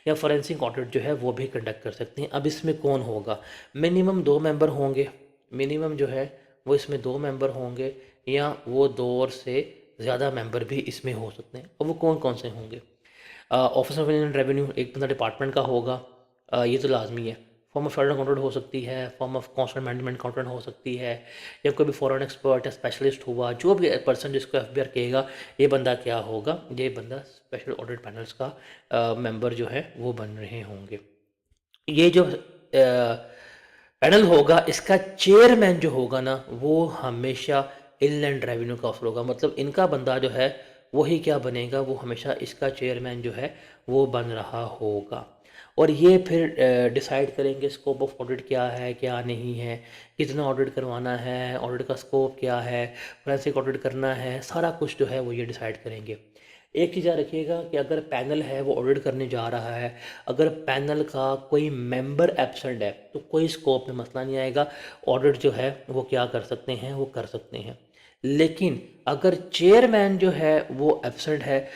या फॉरेंसिक ऑडिट जो है वो भी कंडक्ट कर सकते हैं। अब इसमें कौन होगा, मिनिमम 2 मेंबर होंगे, मिनिमम जो है वो इसमें 2 मेंबर होंगे, या वो 2 और से ज़्यादा मेंबर भी इसमें हो सकते हैं। और वो कौन कौन से होंगे, ऑफिस ऑफ इंडियन रेवेन्यू एक बंदा डिपार्टमेंट का होगा, ये तो लाजमी है। फॉर्म ऑफ चार्टर्ड अकाउंटेंट हो सकती है, form of cost management accountant हो सकती है, या कोई भी फॉरेन एक्सपर्ट या स्पेशलिस्ट हुआ, जो भी पर्सन जिसको एफबीआर कहेगा, ये बंदा क्या होगा, ये बंदा स्पेशल ऑडिट पैनल्स का मेंबर जो है वो बन रहे होंगे। ये जो पैनल होगा, इसका चेयरमैन जो होगा ना, वो हमेशा इनलैंड रेवेन्यू का ऑफिसर होगा। मतलब इनका बंदा जो है वही क्या बनेगा, वो हमेशा इसका चेयरमैन जो है वो बन रहा होगा। और ये फिर डिसाइड करेंगे स्कोप ऑफ ऑडिट क्या है, क्या नहीं है, कितना ऑडिट करवाना है, ऑडिट का स्कोप क्या है, फोरेंसिक ऑडिट करना है, सारा कुछ जो है वो ये डिसाइड करेंगे। एक चीज़ याद रखिएगा कि अगर पैनल है वो ऑडिट करने जा रहा है, अगर पैनल का कोई मेंबर एब्सेंट है तो कोई स्कोप में मसला नहीं आएगा, ऑडिट जो है वो क्या कर सकते हैं, वो कर सकते हैं। लेकिन अगर चेयरमैन जो है वो एब्सेंट है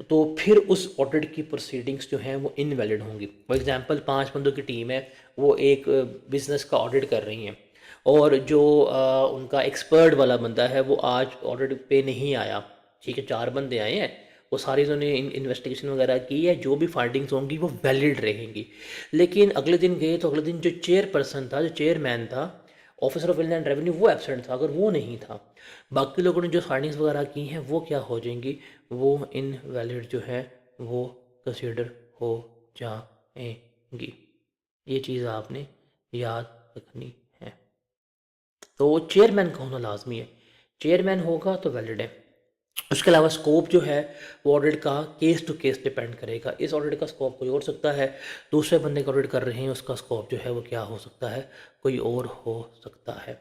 तो फिर उस ऑडिट की प्रोसीडिंग्स जो हैं वो इनवैलिड होंगी। फॉर एग्जांपल 5 बंदों की टीम है, वो एक बिज़नेस का ऑडिट कर रही हैं, और जो उनका एक्सपर्ट वाला बंदा है वो आज ऑडिट पे नहीं आया, ठीक है, 4 बंदे आए हैं, वो सारी उन्होंने इन्वेस्टिगेशन वगैरह की है, जो भी फाइंडिंग्स होंगी वो वैलिड रहेंगी। लेकिन अगले दिन गए तो अगले दिन जो चेयरपर्सन था, जो चेयरमैन था, ऑफिसर ऑफ इनलैंड रेवेन्यू, वो एब्सेंट था। अगर वो नहीं था, बाकी लोगों ने जो फाइंडिंग्स वगैरह की हैं वो क्या हो जाएंगी, वो इनवैलिड जो है वो कंसीडर हो जाएंगी। ये चीज़ आपने याद रखनी है। तो चेयरमैन का होना लाजमी है, चेयरमैन होगा तो वैलिड है। उसके अलावा स्कोप जो है वो ऑडिट का केस टू केस डिपेंड करेगा। इस ऑडिट का स्कोप कोई और सकता है, दूसरे बंदे का ऑडिट कर रहे हैं उसका स्कोप जो है वो क्या हो सकता है, कोई और हो सकता है।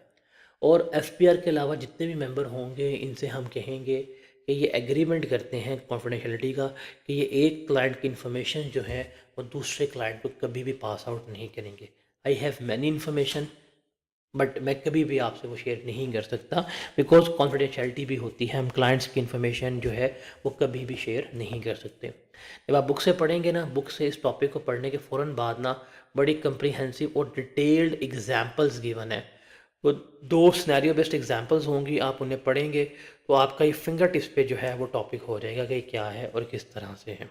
और एफपीआर के अलावा जितने भी मेंबर होंगे, इनसे हम कहेंगे कि ये एग्रीमेंट करते हैं कॉन्फिडेंशियलिटी का, कि ये एक क्लाइंट की इन्फॉर्मेशन जो है वो दूसरे क्लाइंट को कभी भी पास आउट नहीं करेंगे। I have many information, but मैं कभी भी आपसे वो शेयर नहीं कर सकता, बिकॉज कॉन्फिडेंशियलिटी भी होती है। हम क्लाइंट्स की इन्फॉर्मेशन जो है वो कभी भी शेयर नहीं कर सकते। जब आप बुक से पढ़ेंगे ना, बुक से इस टॉपिक को पढ़ने के फ़ौरन बाद ना बड़ी कंप्रीहेंसिव और डिटेल्ड एग्जांपल्स गिवन है। वो 2 सिनेरियो बेस्ड एग्जांपल्स होंगी, आप उन्हें पढ़ेंगे तो आपका ये फिंगर टिप्स पे जो है वो टॉपिक हो जाएगा कि क्या है और किस तरह से है।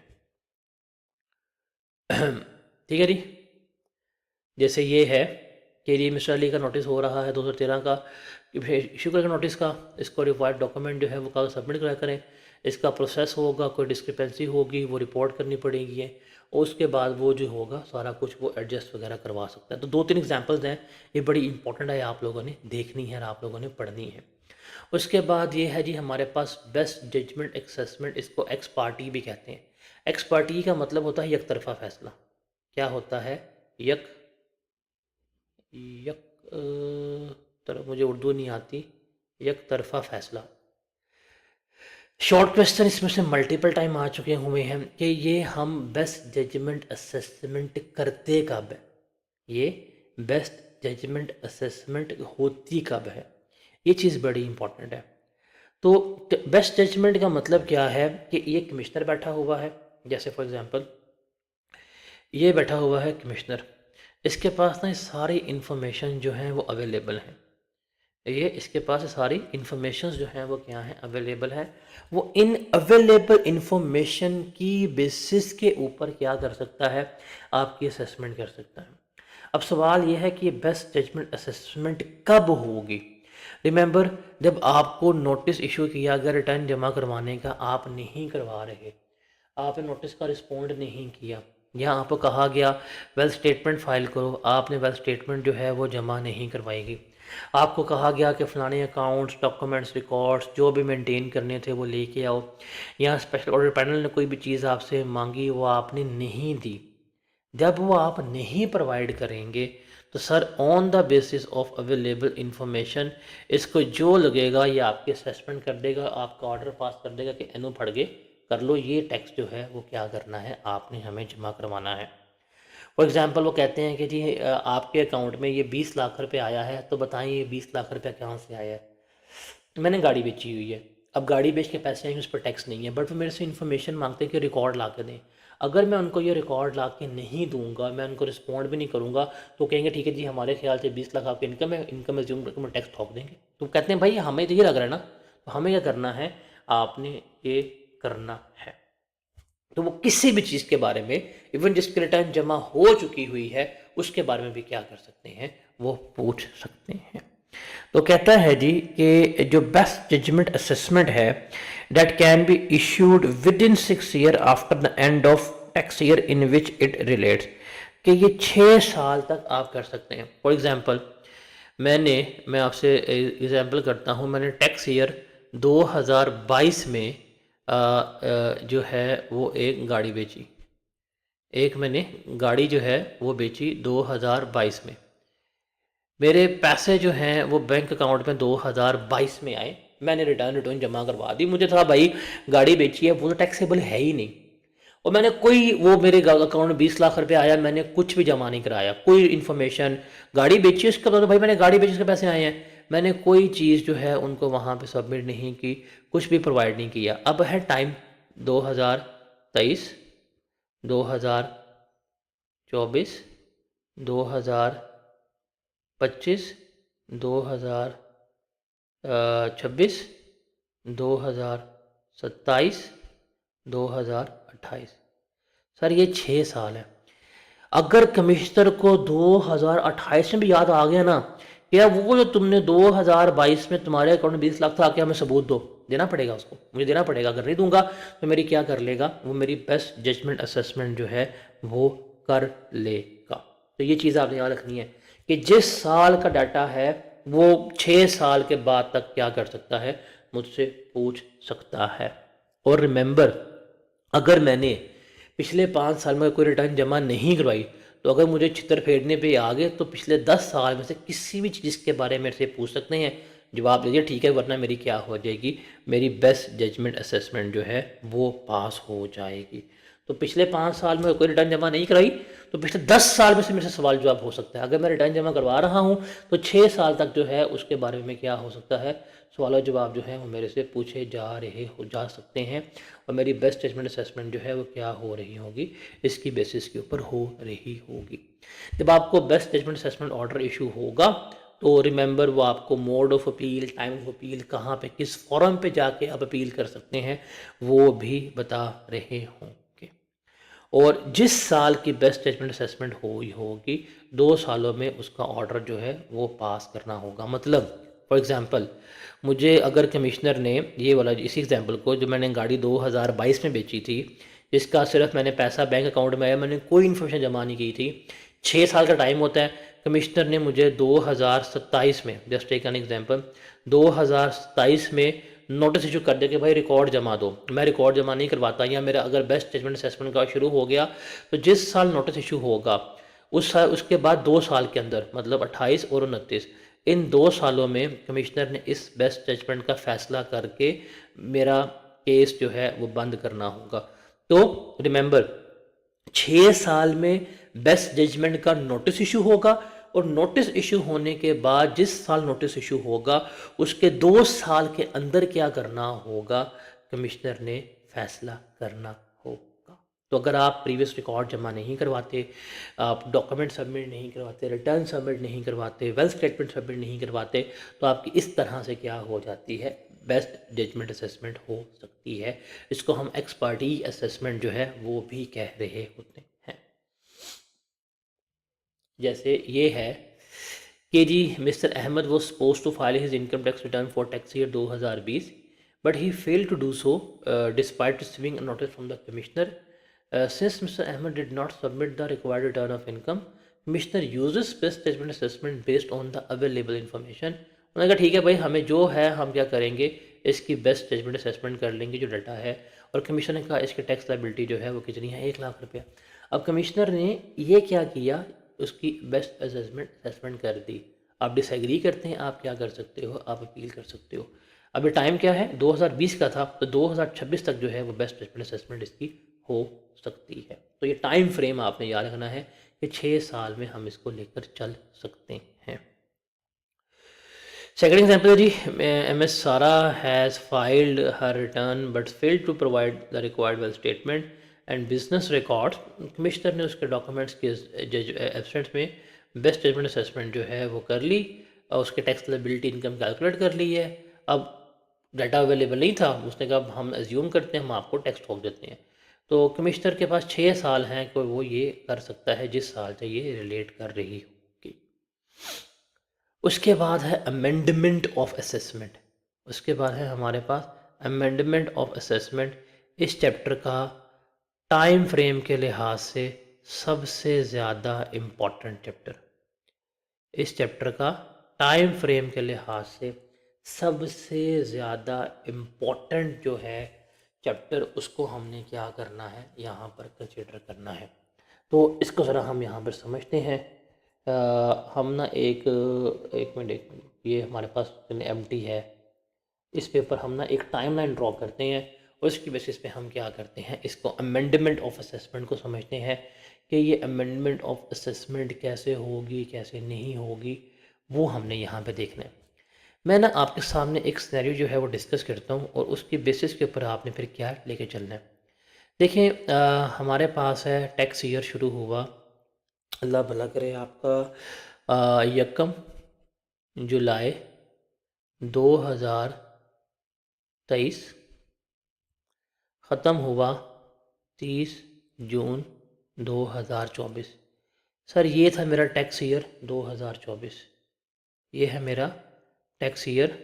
ठीक है जी। जैसे ये है कि जी मिस्टर अली का नोटिस हो रहा है 2013 का, कि इशू करेगा नोटिस का, इसको रिक्वायर्ड डॉक्यूमेंट जो है वो कागज सबमिट करा करें, इसका प्रोसेस होगा, कोई डिस्क्रिपेंसी होगी वो रिपोर्ट करनी पड़ेगी है, और उसके बाद वो जो होगा सारा कुछ वो एडजस्ट वगैरह करवा सकता है। तो 2-3 एग्जांपल्स हैं, ये बड़ी इंपॉर्टेंट है, आप लोगों ने देखनी है और आप लोगों ने पढ़नी है। उसके बाद ये है जी हमारे पास बेस्ट जजमेंट असेसमेंट, इसको एक्स पार्टी भी कहते हैं। एक्स पार्टी का मतलब होता है एक तरफा फैसला। क्या होता है? यक यक तरफ, मुझे उर्दू नहीं आती, एक तरफा फैसला। शॉर्ट क्वेश्चन इसमें से मल्टीपल टाइम आ चुके हुए हैं कि ये हम बेस्ट जजमेंट असेसमेंट करते कब है, ये बेस्ट जजमेंट असेसमेंट होती कब है, ये चीज़ बड़ी इंपॉर्टेंट है। तो बेस्ट जजमेंट का मतलब क्या है कि ये कमिश्नर बैठा हुआ है, जैसे फॉर एग्जांपल ये बैठा हुआ है कमिश्नर, इसके पास ना सारी इन्फॉर्मेशन जो है वो अवेलेबल है, ये इसके पास सारी इन्फॉर्मेशंस जो हैं वो क्या हैं, अवेलेबल है। वो इन अवेलेबल इन्फॉर्मेशन की बेसिस के ऊपर क्या कर सकता है, आपकी असेसमेंट कर सकता है। अब सवाल ये है कि ये बेस्ट जजमेंट असेसमेंट कब होगी। रिमेंबर, जब आपको नोटिस इशू किया गया रिटर्न जमा करवाने का, आप नहीं करवा रहे, आपने नोटिस का रिस्पॉन्ड नहीं किया, या आपको कहा गया वेल्थ स्टेटमेंट फाइल करो, आपने वेल्थ स्टेटमेंट जो है वो जमा नहीं करवाएगी, आपको कहा गया कि फ़लाने अकाउंट्स, डॉक्यूमेंट्स, रिकॉर्ड्स जो भी मेंटेन करने थे वो लेके आओ, या स्पेशल ऑडिट पैनल ने कोई भी चीज़ आपसे मांगी वो आपने नहीं दी, जब वो आप नहीं प्रोवाइड करेंगे तो sir on the basis of available information इसको जो लगेगा ये आपके असेसमेंट कर देगा, आपका ऑर्डर पास कर देगा कि एनो फड़ गए कर लो, ये टैक्स जो है वो क्या करना है, आपने हमें जमा करवाना है। फॉर एग्जांपल वो कहते हैं कि जी आपके अकाउंट में ये 20 लाख रुपए आया है, तो बताएं ये 20 लाख रुपए कहाँ से आया है। मैंने गाड़ी बेची हुई है, अब गाड़ी बेच के पैसे आएंगे, उस पर टैक्स नहीं है, बट वो मेरे से इन्फॉर्मेशन मांगते हैं कि रिकॉर्ड ला के दें। अगर मैं उनको ये रिकॉर्ड ला के नहीं दूंगा, मैं उनको रिस्पॉन्ड भी नहीं करूँगा, तो कहेंगे ठीक है जी हमारे ख्याल से 20 लाख आपकी इनकम है, इनकम एज्यूम करके टैक्स ठोक देंगे। तो कहते हैं भाई हमें तो ये लग रहा है ना, तो हमें क्या करना है, आपने ये करना है। तो वो किसी भी चीज़ के बारे में, इवन जिसकी रिटर्न जमा हो चुकी हुई है उसके बारे में भी क्या कर सकते हैं, वो पूछ सकते हैं। तो कहता है जी कि जो बेस्ट जजमेंट असेसमेंट है that can be issued with in 6 year after the end of tax year in which it relates, कि ये 6 साल तक आप कर सकते हैं। फॉर एग्जांपल मैं आपसे एग्जांपल करता हूँ, मैंने टैक्स ईयर 2022 में जो है वो एक गाड़ी बेची, एक मैंने गाड़ी जो है वो बेची 2022 में, मेरे पैसे जो हैं वो बैंक अकाउंट में 2022 में आए, मैंने रिटर्न जमा करवा दी, मुझे था भाई गाड़ी बेची है वो तो टैक्सेबल है ही नहीं, और मैंने कोई वो मेरे अकाउंट में 20 लाख रुपए आया, मैंने कुछ भी जमा नहीं कराया, कोई इन्फॉर्मेशन, गाड़ी बेची उसके बाद भाई मैंने गाड़ी बेची उसके पैसे आए हैं, मैंने कोई चीज़ जो है उनको वहाँ पे सबमिट नहीं की, कुछ भी प्रोवाइड नहीं किया। अब है टाइम 2023, 2024, 2025, 2026, 2027, 2028, सर ये 6 साल है। अगर कमिश्नर को 2028 में भी याद आ गया ना, या वो जो तुमने 2022 में तुम्हारे अकाउंट में 20 लाख था, आके हमें सबूत दो, देना पड़ेगा उसको, मुझे देना पड़ेगा, अगर नहीं दूंगा तो मेरी क्या कर लेगा, वो मेरी बेस्ट जजमेंट असेसमेंट जो है वो कर लेगा। तो ये चीज़ आपने याद रखनी है कि जिस साल का डाटा है वो 6 साल के बाद तक क्या कर सकता है, मुझसे पूछ सकता है। और रिमेंबर, अगर मैंने पिछले 5 साल में कोई रिटर्न जमा नहीं करवाई, तो अगर मुझे छितर फेरने पे आ गए तो पिछले 10 साल में से किसी भी चीज़ के बारे में मेरे से पूछ सकते हैं, जवाब दीजिए ठीक है, वरना मेरी क्या हो जाएगी, मेरी बेस्ट जजमेंट असेसमेंट जो है वो पास हो जाएगी। तो पिछले 5 साल में कोई रिटर्न जमा नहीं कराई तो पिछले 10 साल में से मेरे से सवाल जवाब हो सकता है। अगर मैं रिटर्न जमा करवा रहा हूँ तो 6 साल तक जो है उसके बारे में क्या हो सकता है, सवाल जवाब जो है वो मेरे से पूछे जा सकते हैं, और मेरी बेस्ट जजमेंट असेसमेंट जो है वो क्या हो रही होगी, इसकी बेसिस के ऊपर हो रही होगी। जब आपको best judgement assessment order issue होगा तो रिमेंबर वो आपको mode of appeal, time of appeal, कहाँ पे किस फॉरम पे जाके आप अपील कर सकते हैं वो भी बता रहे होंगे। और जिस साल की बेस्ट जजमेंट असेसमेंट हुई होगी 2 सालों में उसका ऑर्डर जो है वो पास करना होगा। मतलब फॉर एग्ज़ाम्पल मुझे अगर कमिश्नर ने ये वाला, इसी एग्जांपल को, जो मैंने गाड़ी 2022 में बेची थी, जिसका सिर्फ मैंने पैसा बैंक अकाउंट में आया, मैंने कोई इन्फॉर्मेशन जमा नहीं की थी, 6 साल का टाइम होता है। कमिश्नर ने मुझे 2027 में, जस्ट टेक एन एग्जांपल, 2027 में नोटिस इशू कर दिया कि भाई रिकॉर्ड जमा दो। मैं रिकॉर्ड जमा नहीं करवाता या मेरा अगर बेस्ट जजमेंट असेसमेंट का शुरू हो गया तो जिस साल नोटिस इशू होगा उस साल, उसके बाद 2 साल के अंदर, मतलब 28 और 29, इन 2 सालों में कमिश्नर ने इस बेस्ट जजमेंट का फैसला करके मेरा केस जो है वो बंद करना होगा। तो रिमेंबर 6 साल में बेस्ट जजमेंट का नोटिस इशू होगा, और नोटिस इशू होने के बाद जिस साल नोटिस इशू होगा उसके 2 साल के अंदर क्या करना होगा, कमिश्नर ने फैसला करना होगा। तो अगर आप प्रीवियस रिकॉर्ड जमा नहीं करवाते, आप डॉक्यूमेंट सबमिट नहीं करवाते, रिटर्न सबमिट नहीं करवाते, वेल्थ स्टेटमेंट सबमिट नहीं करवाते, तो आपकी इस तरह से क्या हो जाती है, बेस्ट जजमेंट असेसमेंट हो सकती है। इसको हम एक्सपर्टीज असेसमेंट जो है वो भी कह रहे होते हैं। जैसे ये है कि जी mister Ahmad was supposed to file his income tax return for tax year 2020 but he failed to do so despite receiving a notice from the commissioner. Since Mr. Ahmed did not submit the required return of income, commissioner uses best judgment assessment based on the available information. उन्होंने कहा ठीक है भाई, हमें जो है हम क्या करेंगे, इसकी बेस्ट जजमेंट असेसमेंट कर लेंगे जो डाटा है। और कमिश्नर ने कहा इसकी टैक्स लाइबिलिटी जो है वो कितनी है, 1 लाख रुपया। अब कमिश्नर ने ये क्या किया, उसकी बेस्ट असेसमेंट कर दी। आप डिसएग्री करते हैं, आप क्या कर सकते हो, आप अपील कर सकते हो। अभी टाइम क्या है, 2020 का था, तो 2026 तक जो है वो बेस्ट जजमेंट असेसमेंट इसकी हो सकती है। तो ये टाइम फ्रेम आपने याद रखना है कि 6 साल में हम इसको लेकर चल सकते हैं। सेकंड एग्जांपल है जी, M S Sara has filed her return but failed to provide the required wealth statement and business record. Commissioner ने उसके डॉक्यूमेंट्स के एब्सेंस में बेस्ट जजमेंट असेसमेंट जो है वो कर ली, और उसके टैक्स लायबिलिटी इनकम कैलकुलेट कर ली है। अब डाटा अवेलेबल नहीं था, उसने कहा हम एज्यूम करते हैं, हम आपको टैक्स ठोक देते हैं। तो कमिश्नर के पास 6 साल हैं कि वो ये कर सकता है जिस साल से ये रिलेट कर रही होगी। उसके बाद है अमेंडमेंट ऑफ असेसमेंट। उसके बाद है हमारे पास अमेंडमेंट ऑफ असेसमेंट। इस चैप्टर का टाइम फ्रेम के लिहाज से सबसे ज़्यादा इम्पॉर्टेंट चैप्टर, इस चैप्टर का टाइम फ्रेम के लिहाज से सबसे ज़्यादा इम्पॉर्टेंट जो है चैप्टर, उसको हमने क्या करना है, यहाँ पर कंसिडर करना है। तो इसको ज़रा हम यहाँ पर समझते हैं। हम ना एक मिनट, ये हमारे पास एम्प्टी है, इस पेपर हम ना एक टाइमलाइन ड्रॉ करते हैं, और इसकी बेसिस पे हम क्या करते हैं, इसको अमेंडमेंट ऑफ असेसमेंट को समझते हैं कि ये अमेंडमेंट ऑफ असेसमेंट कैसे होगी, कैसे नहीं होगी, वो हमने यहाँ पे देखना है। मैं ना आपके सामने एक सिनेरियो जो है वो डिस्कस करता हूँ, और उसकी बेसिस के ऊपर आपने फिर क्या लेके चलना है। देखिए हमारे पास है टैक्स ईयर शुरू हुआ, अल्लाह भला करे आपका, 1 जुलाई 2023, ख़त्म हुआ 30 जून 2024। सर ये था मेरा टैक्स ईयर 2024, ये है मेरा टैक्स ईयर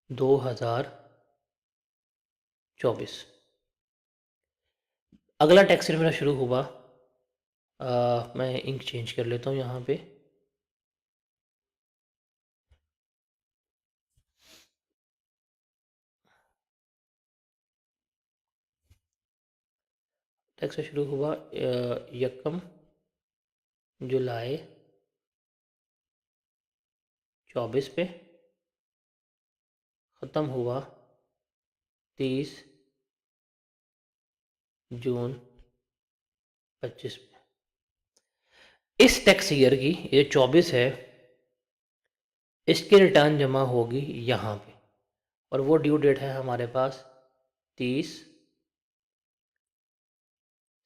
2024। अगला टैक्स ईयर मेरा शुरू हुआ, मैं इंक चेंज कर लेता हूँ यहाँ पे। टैक्स शुरू हुआ 1 जुलाई 2024 पे, ख़त्म हुआ 30 जून 25 में। इस टैक्स ईयर की, ये 24 है, इसकी रिटर्न जमा होगी यहाँ पे, और वो ड्यू डेट है हमारे पास 30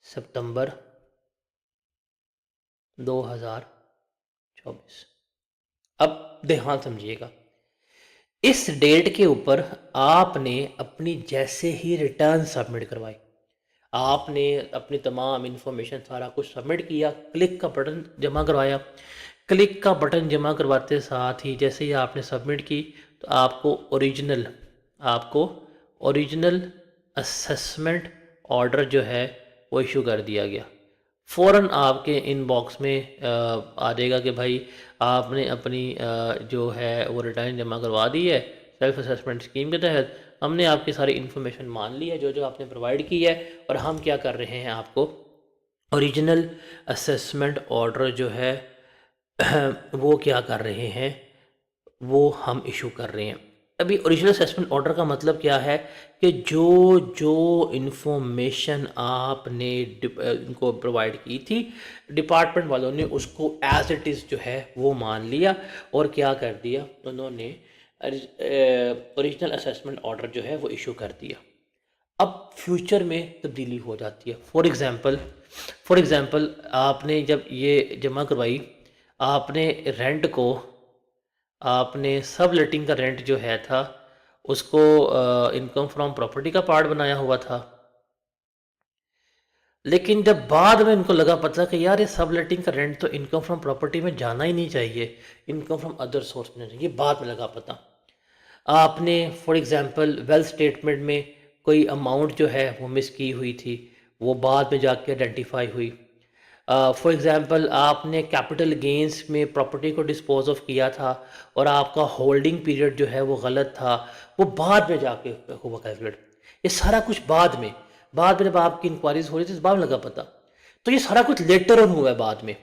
सितंबर 2024। अब ध्यान समझिएगा, इस डेट के ऊपर आपने अपनी जैसे ही रिटर्न सबमिट करवाई, आपने अपनी तमाम इन्फॉर्मेशन सारा कुछ सबमिट किया, क्लिक का बटन जमा करवाया, क्लिक का बटन जमा करवाते साथ ही जैसे ही आपने सबमिट की तो आपको ओरिजिनल असेसमेंट ऑर्डर जो है वो इशू कर दिया गया। फ़ौरन आपके इनबॉक्स में आ जाएगा कि भाई आपने अपनी जो है वो रिटर्न जमा करवा दी है सेल्फ असेसमेंट स्कीम के तहत। हमने आपकी सारी इन्फॉर्मेशन मान ली है जो आपने प्रोवाइड की है, और हम क्या कर रहे हैं, आपको ओरिजिनल असेसमेंट ऑर्डर जो है वो क्या कर रहे हैं, वो हम इशू कर रहे हैं। अभी ओरिजिनल असेसमेंट ऑर्डर का मतलब क्या है कि जो जो इन्फॉर्मेशन आपने इनको प्रोवाइड की थी, डिपार्टमेंट वालों ने उसको एज इट इज़ जो है वो मान लिया और क्या कर दिया, उन्होंने ओरिजिनल असेसमेंट ऑर्डर जो है वो इशू कर दिया। अब फ्यूचर में तब्दीली हो जाती है। फॉर एग्ज़ाम्पल आपने जब ये जमा करवाई, आपने रेंट को, आपने सब लेटिंग का रेंट जो है था उसको इनकम फ्रॉम प्रॉपर्टी का पार्ट बनाया हुआ था, लेकिन जब बाद में इनको लगा पता कि यार ये सब लेटिंग का रेंट तो इनकम फ्रॉम प्रॉपर्टी में जाना ही नहीं चाहिए, इनकम फ्रॉम अदर सोर्स में चाहिए, बाद में लगा पता। आपने फॉर एग्ज़ाम्पल वेल्थ स्टेटमेंट में कोई अमाउंट जो है वो मिस की हुई थी, वो बाद में जाके आइडेंटिफाई हुई। फॉर एग्ज़ाम्पल आपने कैपिटल गेंस में प्रॉपर्टी को डिस्पोज ऑफ किया था और आपका होल्डिंग पीरियड जो है वो गलत था, वो बाद में जाके हुआ कैलकुलेट। ये सारा कुछ बाद में जब आपकी इंक्वायरीज हो रही थी इस बाद लगा पता, तो ये सारा कुछ लेटर ऑन हुआ है बाद में।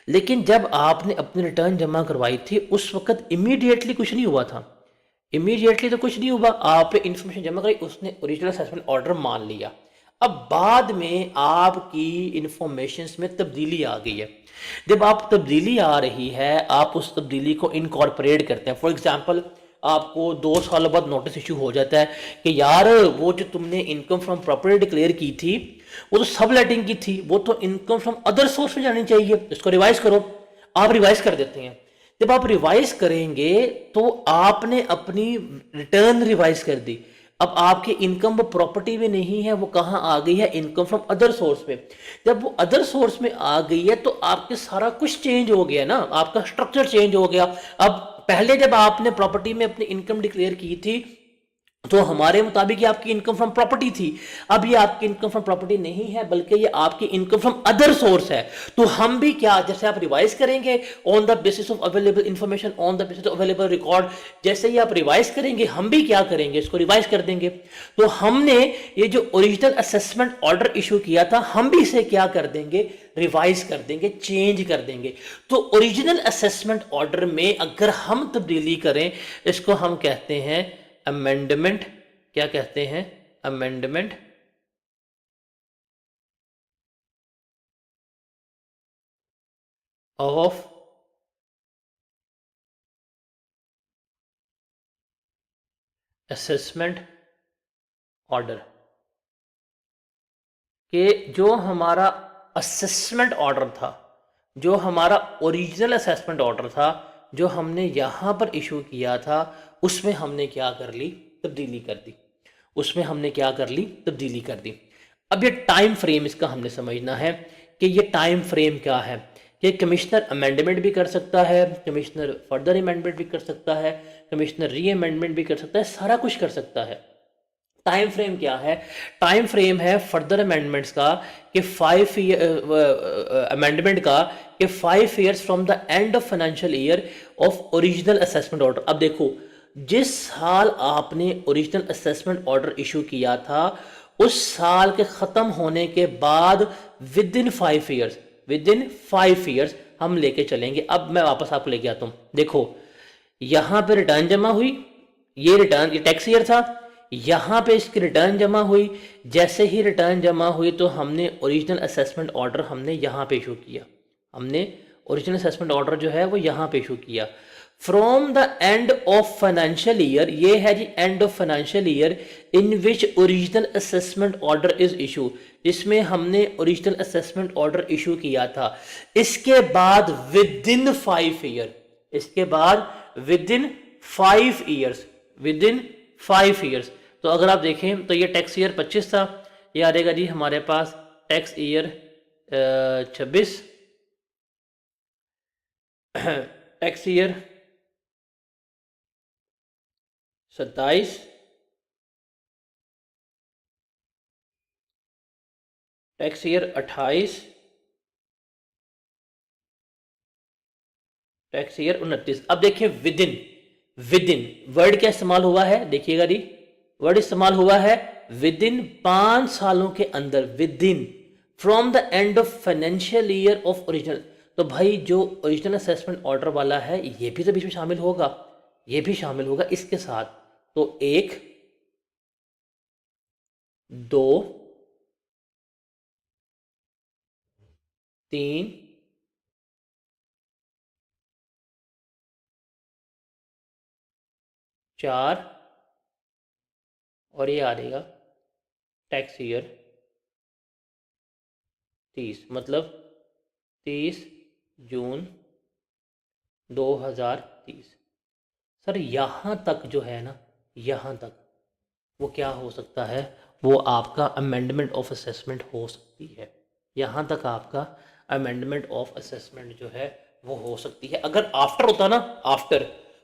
लेकिन जब आपने अपनी रिटर्न जमा करवाई थी उस वक्त इमीडिएटली कुछ नहीं हुआ था, इमीडिएटली तो कुछ नहीं हुआ, आपने इन्फॉर्मेशन जमा कराई, उसने ओरिजिनल असेसमेंट ऑर्डर मान लिया। अब बाद में आपकी इंफॉर्मेशन में तब्दीली आ गई है, जब आप तब्दीली आ रही है आप उस तब्दीली को इनकॉर्पोरेट करते हैं। फॉर एग्जांपल आपको 2 साल बाद नोटिस इशू हो जाता है कि यार वो जो तुमने इनकम फ्रॉम प्रॉपर्टी डिक्लेयर की थी वो तो सब लेटिंग की थी, वो तो इनकम फ्रॉम अदर सोर्स में जानी चाहिए, इसको रिवाइज करो। आप रिवाइज कर देते हैं। जब आप रिवाइज करेंगे तो आपने अपनी रिटर्न रिवाइज कर दी, अब आपकी इनकम वो प्रॉपर्टी में नहीं है, वो कहाँ आ गई है, इनकम फ्रॉम अदर सोर्स में। जब वो अदर सोर्स में आ गई है तो आपके सारा कुछ चेंज हो गया ना, आपका स्ट्रक्चर चेंज हो गया। अब पहले जब आपने प्रॉपर्टी में अपनी इनकम डिक्लेयर की थी तो हमारे मुताबिक ये आपकी इनकम फ्रॉम प्रॉपर्टी थी, अब ये आपकी इनकम फ्रॉम प्रॉपर्टी नहीं है बल्कि ये आपकी इनकम फ्रॉम अदर सोर्स है। तो हम भी क्या, जैसे आप रिवाइज करेंगे on the basis of available information, on the basis of available record, जैसे ही आप रिवाइज करेंगे हम भी क्या करेंगे, इसको रिवाइज कर देंगे। तो हमने ये जो ओरिजिनल असेसमेंट ऑर्डर इशू किया था हम भी इसे क्या कर देंगे, रिवाइज कर देंगे, चेंज कर देंगे। तो ओरिजिनल असेसमेंट ऑर्डर में अगर हम तब्दीली करें, इसको हम कहते हैं अमेंडमेंट। क्या कहते हैं, अमेंडमेंट ऑफ असेसमेंट ऑर्डर, कि जो हमारा असेसमेंट ऑर्डर था, जो हमारा ओरिजिनल असेसमेंट ऑर्डर था जो हमने यहां पर इशू किया था, उसमें हमने क्या कर ली, तब्दीली कर दी, उसमें हमने क्या कर ली, तब्दीली कर दी। अब ये टाइम फ्रेम इसका हमने समझना है कि ये टाइम फ्रेम क्या है, कि कमिश्नर अमेंडमेंट भी कर सकता है, कमिश्नर फर्दर अमेंडमेंट भी कर सकता है, कमिश्नर री अमेंडमेंट भी कर सकता है, सारा कुछ कर सकता है। टाइम फ्रेम क्या है, टाइम फ्रेम है फर्दर अमेंडमेंट्स का कि 5 ईयर अमेंडमेंट का कि 5 years from the end of financial year of original assessment order. अब देखो, जिस साल आपने ओरिजिनल असेसमेंट ऑर्डर इशू किया था उस साल के ख़त्म होने के बाद विद इन 5 ईयर्स हम लेके चलेंगे। अब मैं वापस आपको लेके आता हूं, देखो यहां पे रिटर्न जमा हुई, ये रिटर्न, ये टैक्स ईयर था, यहाँ पे इसकी रिटर्न जमा हुई, जैसे ही रिटर्न जमा हुई तो हमने ओरिजिनल असेसमेंट ऑर्डर हमने यहाँ पे इशू किया, हमने ओरिजिनल असेसमेंट ऑर्डर जो है वो यहाँ पे इशू किया। From the end of financial year, ये है जी end of financial year in which original assessment order is issue, जिसमें हमने ओरिजिनल असेसमेंट ऑर्डर इशू किया था। इसके बाद विद इन 5 ईयर, इसके बाद with in 5 years, with in 5 years. तो अगर आप देखें तो ये टैक्स ईयर 25 था, ये आ जाएगा जी हमारे पास tax year 26, tax year 27, tax year 28, tax year 29। अब देखिए within, within word क्या इस्तेमाल हुआ है, देखिएगा जी वर्ड इस्तेमाल हुआ है विद इन, 5 सालों के अंदर, with in from the end of financial year of original. तो भाई जो ओरिजिनल असेसमेंट ऑर्डर वाला है ये भी तो बीच में शामिल होगा, ये भी शामिल होगा इसके साथ। तो 1, 2, 3, 4 और ये आ जाएगा टैक्स ईयर 30, मतलब 30 जून 2030। सर यहाँ तक जो है ना, यहाँ तक वो क्या हो सकता है, वो आपका अमेंडमेंट ऑफ असेसमेंट हो सकती है। यहाँ तक आपका अमेंडमेंट ऑफ असेसमेंट जो है वो हो सकती है। अगर आफ्टर होता ना, आफ्टर,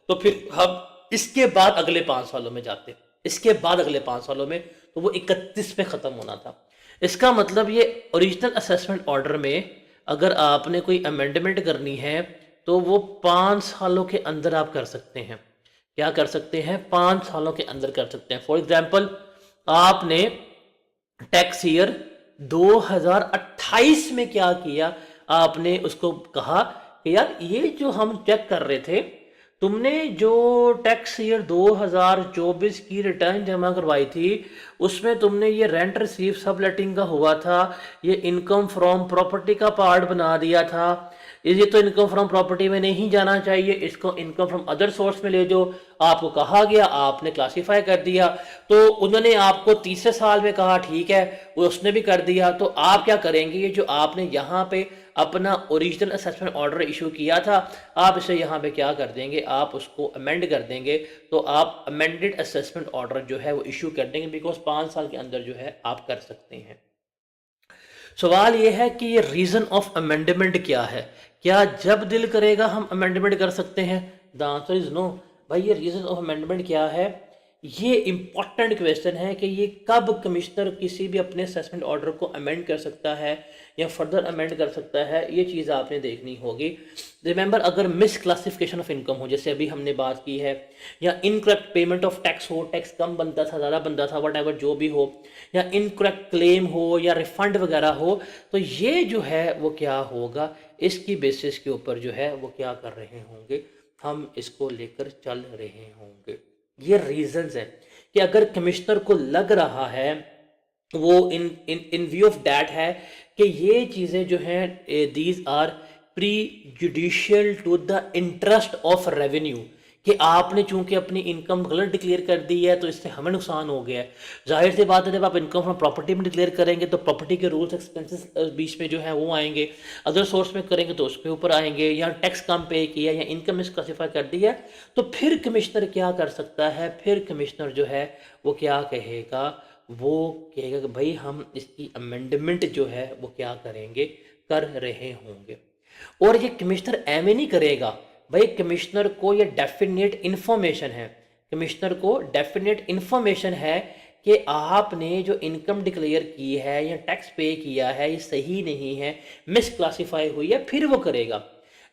तो फिर हम इसके बाद अगले 5 सालों में जाते, इसके बाद अगले 5 सालों में तो वो 31 पे ख़त्म होना था। इसका मतलब ये ओरिजिनल असेसमेंट ऑर्डर में अगर आपने कोई अमेंडमेंट करनी है तो वो 5 सालों के अंदर आप कर सकते हैं। क्या कर सकते हैं, 5 सालों के अंदर कर सकते हैं। फॉर एग्जाम्पल आपने टैक्स ईयर 2028 में क्या किया, आपने उसको कहा कि यार ये जो हम चेक कर रहे थे, तुमने जो टैक्स ईयर 2024 की रिटर्न जमा करवाई थी उसमें तुमने ये रेंट रिसीव सब लेटिंग का हुआ था, ये इनकम फ्रॉम प्रॉपर्टी का पार्ट बना दिया था, ये तो इनकम फ्रॉम प्रॉपर्टी में नहीं जाना चाहिए, इसको इनकम फ्रॉम अदर सोर्स में ले जो आपको कहा गया, आपने क्लासिफाई कर दिया। तो उन्होंने आपको तीसरे साल में कहा ठीक है, वो उसने भी कर दिया। तो आप क्या करेंगे, ये जो आपने यहाँ पे अपना ओरिजिनल असेसमेंट ऑर्डर इशू किया था, आप इसे यहाँ पे क्या कर देंगे, आप उसको अमेंड कर देंगे। तो आप अमेंडेड असेसमेंट ऑर्डर जो है वो इशू कर देंगे, बिकॉज 5 साल के अंदर जो है आप कर सकते हैं। सवाल ये है कि ये रीज़न ऑफ अमेंडमेंट क्या है, क्या जब दिल करेगा हम अमेंडमेंट कर सकते हैं? The answer is no. भाई ये रीज़न ऑफ अमेंडमेंट क्या है, ये इंपॉर्टेंट क्वेश्चन है कि ये कब कमिश्नर किसी भी अपने असेसमेंट ऑर्डर को अमेंड कर सकता है या फर्दर अमेंड कर सकता है, ये चीज़ आपने देखनी होगी। रिमेंबर, अगर मिस क्लासिफिकेशन ऑफ इनकम हो, जैसे अभी हमने बात की है, या इनकरेक्ट पेमेंट ऑफ टैक्स हो, टैक्स कम बनता था ज़्यादा बनता था, वट एवर जो भी हो, या इनकरेक्ट क्लेम हो या रिफंड वगैरह हो, तो ये जो है वो क्या होगा, इसकी बेसिस के ऊपर जो है वो क्या कर रहे होंगे, हम इसको लेकर चल रहे होंगे। ये रीजंस है कि अगर कमिश्नर को लग रहा है, वो in in in view of that है कि ये चीज़ें जो हैं these are prejudicial to the interest of revenue, कि आपने चूंकि अपनी इनकम गलत डिक्लेयर कर दी है तो इससे हमें नुकसान हो गया है। जाहिर सी बात है, जब आप इनकम फ्रॉम प्रॉपर्टी में डिक्लेयर करेंगे तो प्रॉपर्टी के रूल्स एक्सपेंसेस बीच में जो है वो आएंगे, अदर सोर्स में करेंगे तो उसके ऊपर आएंगे, या टैक्स कम पे किया या इनकम मिसक्लासीफाई कर दी है, तो फिर कमिश्नर क्या कर सकता है, फिर कमिश्नर जो है वो क्या कहेगा, वो कहेगा कि भाई हम इसकी अमेंडमेंट जो है वो क्या करेंगे, कर रहे होंगे। और ये कमिश्नर एम नहीं करेगा भाई, कमिश्नर को ये डेफिनेट इन्फॉर्मेशन है, कमिश्नर को डेफिनेट इन्फॉर्मेशन है कि आपने जो इनकम डिक्लेयर की है या टैक्स पे किया है ये सही नहीं है, मिस क्लासीफाई हुई है, फिर वो करेगा।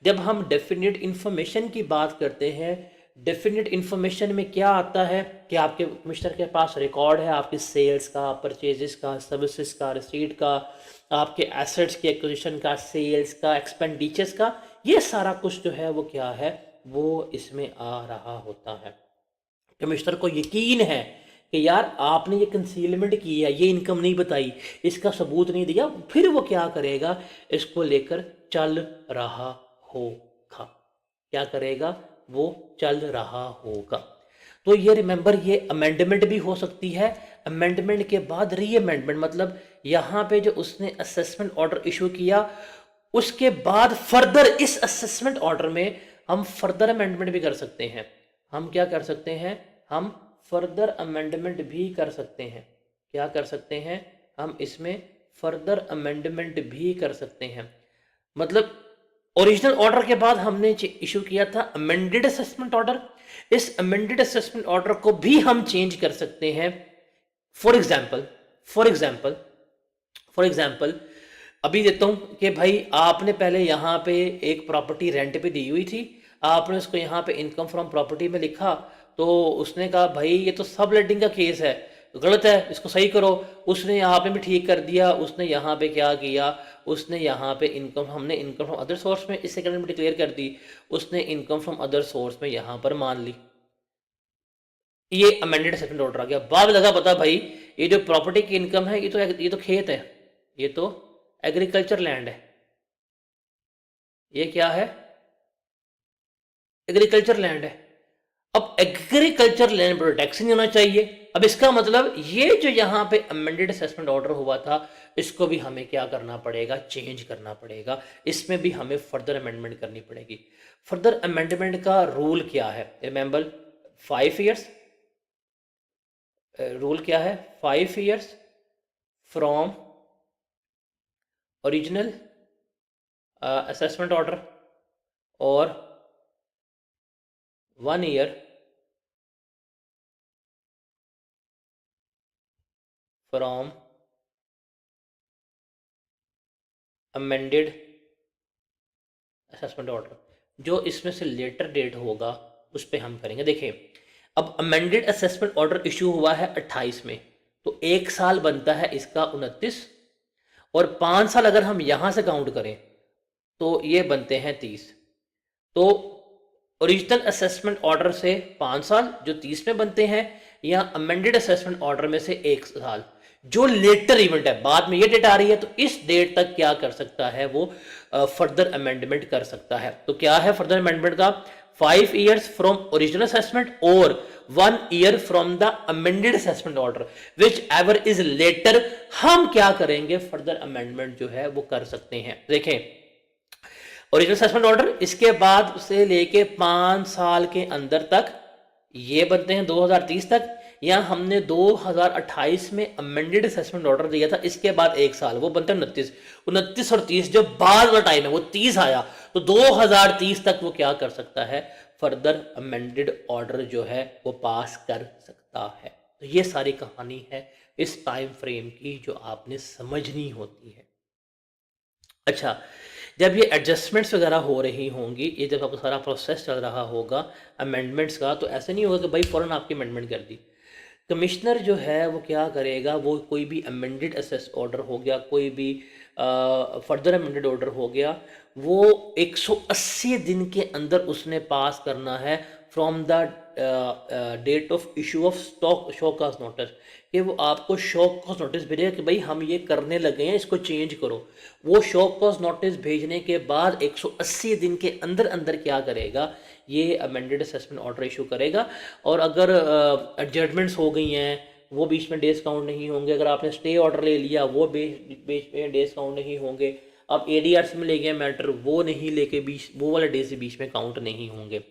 जब हम डेफिनेट इन्फॉर्मेशन की बात करते हैं, डेफिनेट इन्फॉर्मेशन में क्या आता है कि आपके कमिश्नर के पास रिकॉर्ड है आपकी सेल्स का, परचेजेस का, सर्विसेज का, रिसीट का, आपके एसेट्स की एक्विजिशन का, सेल्स का, एक्सपेंडिचर्स का, ये सारा कुछ जो है वो क्या है, वो इसमें आ रहा होता है। कमिश्नर को यकीन है कि यार आपने ये कंसीलमेंट किया, ये इनकम नहीं बताई, इसका सबूत नहीं दिया, फिर वो क्या करेगा, इसको लेकर चल रहा होगा। क्या करेगा, वो चल रहा होगा। तो ये रिमेंबर, ये अमेंडमेंट भी हो सकती है। अमेंडमेंट के बाद री अमेंडमेंट, मतलब यहाँ पे जो उसने असेसमेंट ऑर्डर इशू किया, उसके बाद फर्दर इस असेसमेंट ऑर्डर में हम फर्दर अमेंडमेंट भी कर सकते हैं। हम क्या कर सकते हैं, हम फर्दर अमेंडमेंट भी कर सकते हैं। क्या कर सकते हैं, हम इसमें फर्दर अमेंडमेंट भी कर सकते हैं। मतलब ओरिजिनल ऑर्डर के बाद हमने इशू किया था अमेंडेड असेसमेंट ऑर्डर, इस अमेंडेड असेसमेंट ऑर्डर को भी हम चेंज कर सकते हैं। For example for example for example अभी देता हूँ कि भाई आपने पहले यहाँ पे एक प्रॉपर्टी रेंट पे दी हुई थी, आपने उसको यहाँ पे इनकम फ्रॉम प्रॉपर्टी में लिखा, तो उसने कहा भाई ये तो सब लेटिंग का केस है, गलत है, इसको सही करो। उसने यहाँ पे भी ठीक कर दिया, उसने यहाँ पे क्या किया, उसने यहाँ पे इनकम, हमने इनकम फ्रॉम अदर सोर्स में इस सेकंड में डिक्लेयर कर दी, उसने इनकम फ्रॉम अदर सोर्स में यहाँ पर मान ली, ये अमेंडेड सेकंड ऑर्डर आ गया। बाद लगा पता भाई ये जो प्रॉपर्टी की इनकम है, ये तो खेत है, ये तो एग्रीकल्चर लैंड है, ये क्या है, एग्रीकल्चर लैंड है। अब एग्रीकल्चर लैंड पर टैक्स नहीं होना चाहिए। अब इसका मतलब ये जो यहाँ पे अमेंडेड असेसमेंट ऑर्डर हुआ था, इसको भी हमें क्या करना पड़ेगा, चेंज करना पड़ेगा। इसमें भी हमें फर्दर अमेंडमेंट करनी पड़ेगी। फर्दर अमेंडमेंट का रूल क्या है, रिमेंबर 5 ईयर्स। रूल क्या है, 5 years from original assessment order और 1 year from amended assessment order. जो इसमें से लेटर डेट होगा उस पर हम करेंगे। देखें, अब अमेंडेड असेसमेंट ऑर्डर इशू हुआ है 28 में, तो 1 साल बनता है इसका 29, और 5 साल अगर हम यहां से काउंट करें तो ये बनते हैं 30। तो ओरिजिनल असेसमेंट ऑर्डर से 5 साल जो 30 में बनते हैं, या अमेंडेड असेसमेंट ऑर्डर में से 1 साल जो लेटर इवेंट है, बाद में ये डेट आ रही है, तो इस डेट तक क्या कर सकता है, वो फर्दर अमेंडमेंट कर सकता है। तो क्या है फर्दर अमेंडमेंट का, 5 ईयर्स फ्रॉम ओरिजिनल असेसमेंट और 1 year from the amended assessment order, whichever is later, हम क्या करेंगे, फर्दर अमेंडमेंट जो है वो कर सकते हैं। देखें, ओरिजिनल असेसमेंट ऑर्डर, इसके बाद से लेके 5 साल के अंदर तक ये बनते हैं 2030 तक, या हमने 2028 में अमेंडेड असेसमेंट ऑर्डर दिया था, इसके बाद 1 साल, वो बनते हैं 29 और 30, जो बाद का टाइम है वो 30 आया, तो 2030 तक वो क्या कर सकता है, फर्दर अमेंडेड ऑर्डर जो है वो पास कर सकता है। तो ये सारी कहानी है इस टाइम फ्रेम की जो आपने समझनी होती है। अच्छा, जब ये एडजस्टमेंट्स वगैरह हो रही होंगी, ये जब आपका सारा प्रोसेस चल रहा होगा अमेंडमेंट्स का, तो ऐसे नहीं होगा कि भाई फ़ौरन आपकी अमेंडमेंट कर दी। कमिश्नर जो है वो क्या करेगा, वो कोई भी अमेंडेड असेस ऑर्डर हो गया, कोई भी फर्दर अमेंडेड ऑर्डर हो गया, वो 180 दिन के अंदर उसने पास करना है from the date of issue of stock show cause notice, कि वो आपको शो कॉज नोटिस भेजेगा कि भाई हम ये करने लगे हैं, इसको चेंज करो। वो शो कॉज नोटिस भेजने के बाद 180 दिन के अंदर अंदर क्या करेगा, ये अमेंडेड असेसमेंट ऑर्डर इशू करेगा। और अगर एडजस्टमेंट्स हो गई हैं, वो बीच में डेज काउंट नहीं होंगे। अगर आपने स्टे ऑर्डर ले लिया, वो बीच में डेज काउंट नहीं होंगे। अब एडीआरसी में ले गए मैटर, वो नहीं लेके बीच, वो वाले डेज बीच में काउंट नहीं होंगे।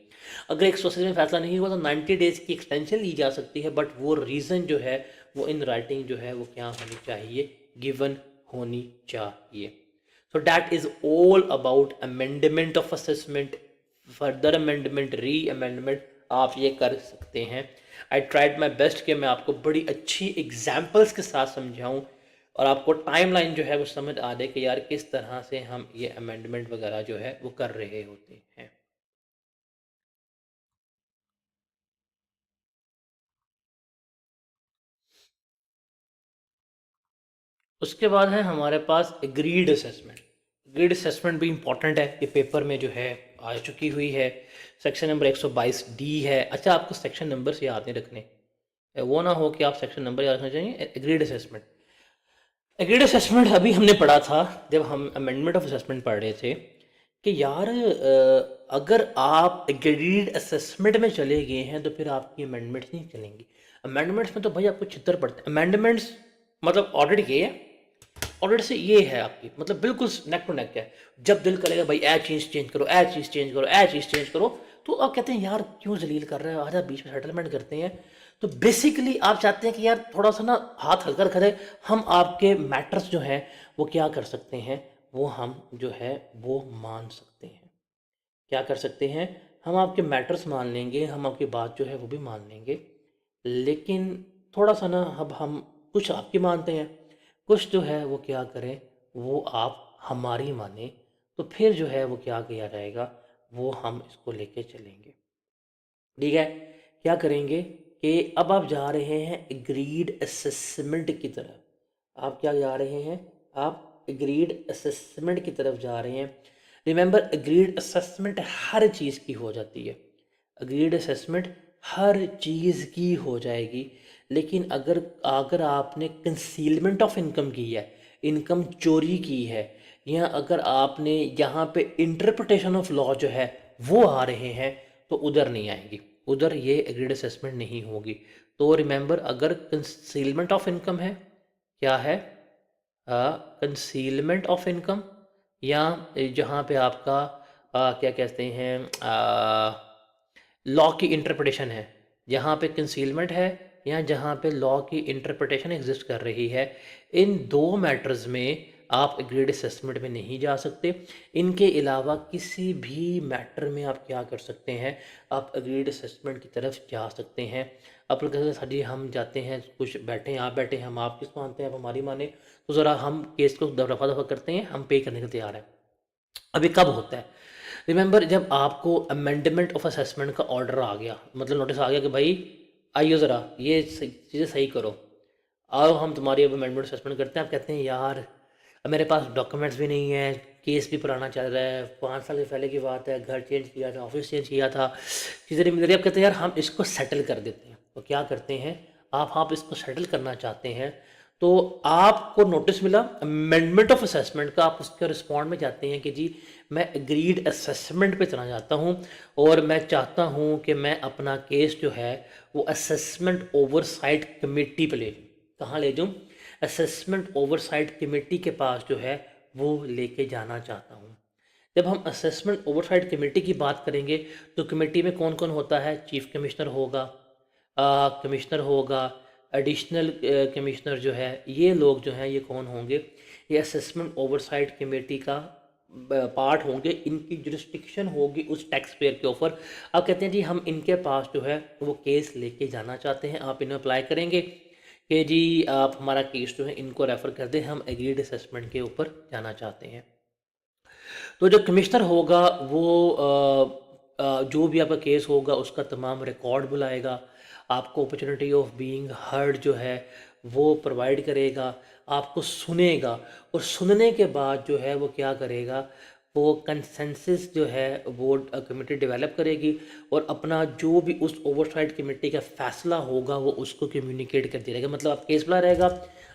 अगर 180 में फैसला नहीं हुआ तो 90 डेज की एक्सटेंशन ली जा सकती है, बट वो रीज़न जो है वो इन राइटिंग जो है वो क्या होनी चाहिए, गिवन होनी चाहिए। So that is all about amendment of assessment, further amendment, री अमेंडमेंट, आप ये कर सकते हैं। आई ट्राइड माई बेस्ट कि मैं आपको बड़ी अच्छी एग्जाम्पल्स के साथ समझाऊं और आपको टाइमलाइन जो है वो समझ आ जाए कि यार किस तरह से हम ये अमेंडमेंट वगैरह जो है वो कर रहे होते हैं। उसके बाद है हमारे पास एग्रीड असेसमेंट। एग्रीड असेसमेंट भी इंपॉर्टेंट है, ये पेपर में जो है आ चुकी हुई है। सेक्शन नंबर 122D है। अच्छा, आपको सेक्शन नंबर से याद नहीं रखने, वो ना हो कि आप सेक्शन नंबर याद रखना चाहिए। एग्रीड असेसमेंट, एग्रीड असेसमेंट अभी हमने पढ़ा था जब हम अमेंडमेंट ऑफ असेसमेंट पढ़ रहे थे कि यार अगर आप एग्रीड असेसमेंट में चले गए हैं तो फिर आपकी अमेंडमेंट्स नहीं चलेंगी। अमेंडमेंट्स में तो भाई आपको छितर पड़ते हैं। अमेंडमेंट्स मतलब ऑलरेडी ये है, ऑलरेडी से ये है आपकी, मतलब बिल्कुल नेक टू नेक है। जब दिल करेगा भाई ए चीज़ चेंज करो, ए चीज़ चेंज करो, ए चीज़ चेंज करो, तो आप कहते हैं यार क्यों जलील कर रहे हो, आजा बीच में सेटलमेंट करते हैं। तो बेसिकली आप चाहते हैं कि यार थोड़ा सा ना हाथ हल्का रखा जाए, हम आपके मैटर्स जो हैं वो क्या कर सकते हैं, वो हम जो है वो मान सकते हैं। क्या कर सकते हैं, हम आपके मैटर्स मान लेंगे, हम आपकी बात जो है वो भी मान लेंगे, लेकिन थोड़ा सा ना अब हम कुछ आपकी मानते हैं, कुछ जो है वो क्या करें, वो आप हमारी माने। तो फिर जो है वो क्या किया जाएगा, वो हम इसको लेके चलेंगे। ठीक है, क्या करेंगे कि अब आप जा रहे हैं एग्रीड असेसमेंट की तरफ। आप क्या जा रहे हैं, आप एग्रीड असेसमेंट की तरफ जा रहे हैं। रिमेंबर, एग्रीड असेसमेंट हर चीज़ की हो जाती है। एग्रीड असेसमेंट हर चीज़ की हो जाएगी, लेकिन अगर अगर आपने कंसीलमेंट ऑफ इनकम की है, इनकम चोरी की है, या अगर आपने यहाँ पे इंटरप्रिटेशन ऑफ लॉ जो है वो आ रहे हैं, तो उधर नहीं आएंगी, उधर ये एग्रीड असेसमेंट नहीं होगी। तो रिमेंबर, अगर कंसीलमेंट ऑफ इनकम है, क्या है, कंसीलमेंट ऑफ इनकम, या जहाँ पे आपका क्या कहते हैं, लॉ की इंटरप्रिटेशन है, जहाँ पे कंसीलमेंट है या जहाँ पे लॉ की इंटरप्रिटेशन एग्जिस्ट कर रही है, इन दो मैटर्स में आप एग्रीड असेसमेंट में नहीं जा सकते। इनके अलावा किसी भी मैटर में आप क्या कर सकते हैं, आप एग्रीड असेसमेंट की तरफ जा सकते हैं। अब कहते सर जी हम जाते हैं, कुछ बैठे हैं, आप बैठे हैं, हम आप किस मानते हैं, आप हमारी माने, तो ज़रा हम केस को दफा दफा करते हैं, हम पे करने को तैयार हैं। अभी कब होता है, रिमेंबर, जब आपको अमेंडमेंट ऑफ असेसमेंट का ऑर्डर आ गया, मतलब नोटिस आ गया कि भाई आइयो ज़रा ये चीज़ें सही करो, आओ हम तुम्हारी अब अमेंडमेंट असेसमेंट करते हैं। आप कहते हैं यार अब मेरे पास डॉक्यूमेंट्स भी नहीं है, केस भी पुराना चल रहा है, 5 साल से पहले की बात है, घर चेंज किया था, ऑफिस चेंज किया था, चीज़ें नहीं मिल रही। आप कहते हैं यार हम इसको सेटल कर देते हैं। तो क्या करते हैं आप इसको सेटल करना चाहते हैं, तो आपको नोटिस मिला अमेंडमेंट ऑफ असेसमेंट का, आप उसके रिस्पॉन्ड में जाते हैं कि जी मैं एग्रीड असेसमेंट पे चला जाता हूँ और मैं चाहता हूँ कि मैं अपना केस जो है वो असेसमेंट ओवरसाइट कमेटी पे ले लूँ। कहाँ ले जाऊँ, असेसमेंट ओवरसाइट कमेटी के पास जो है वो लेके जाना चाहता हूँ। जब हम असेसमेंट ओवरसाइट कमेटी की बात करेंगे तो कमेटी में कौन कौन होता है, चीफ कमिश्नर होगा, कमिश्नर होगा, एडिशनल कमिश्नर जो है, ये लोग जो हैं ये कौन होंगे, ये असेसमेंट ओवरसाइट कमेटी का पार्ट होंगे। इनकी जुरिस्डिक्शन होगी उस टैक्स पेयर के ऊपर। अब कहते हैं जी हम इनके पास जो है वो केस लेके जाना चाहते हैं, आप इन्हें अप्लाई करेंगे कि जी आप हमारा केस जो है इनको रेफ़र कर दें, हम एग्रीड असेसमेंट के ऊपर जाना चाहते हैं। तो जो कमिश्नर होगा वो जो भी आपका केस होगा उसका तमाम रिकॉर्ड बुलाएगा, आपको अपॉर्चुनिटी ऑफ बीइंग हर्ड जो है वो प्रोवाइड करेगा, आपको सुनेगा, और सुनने के बाद जो है वो क्या करेगा, वो कंसेंसस जो है वो कमेटी डेवलप करेगी और अपना जो भी उस ओवरसाइट कमेटी का फैसला होगा वो उसको कम्युनिकेट कर दिया जाएगा। मतलब आप केस बुला रहेगा,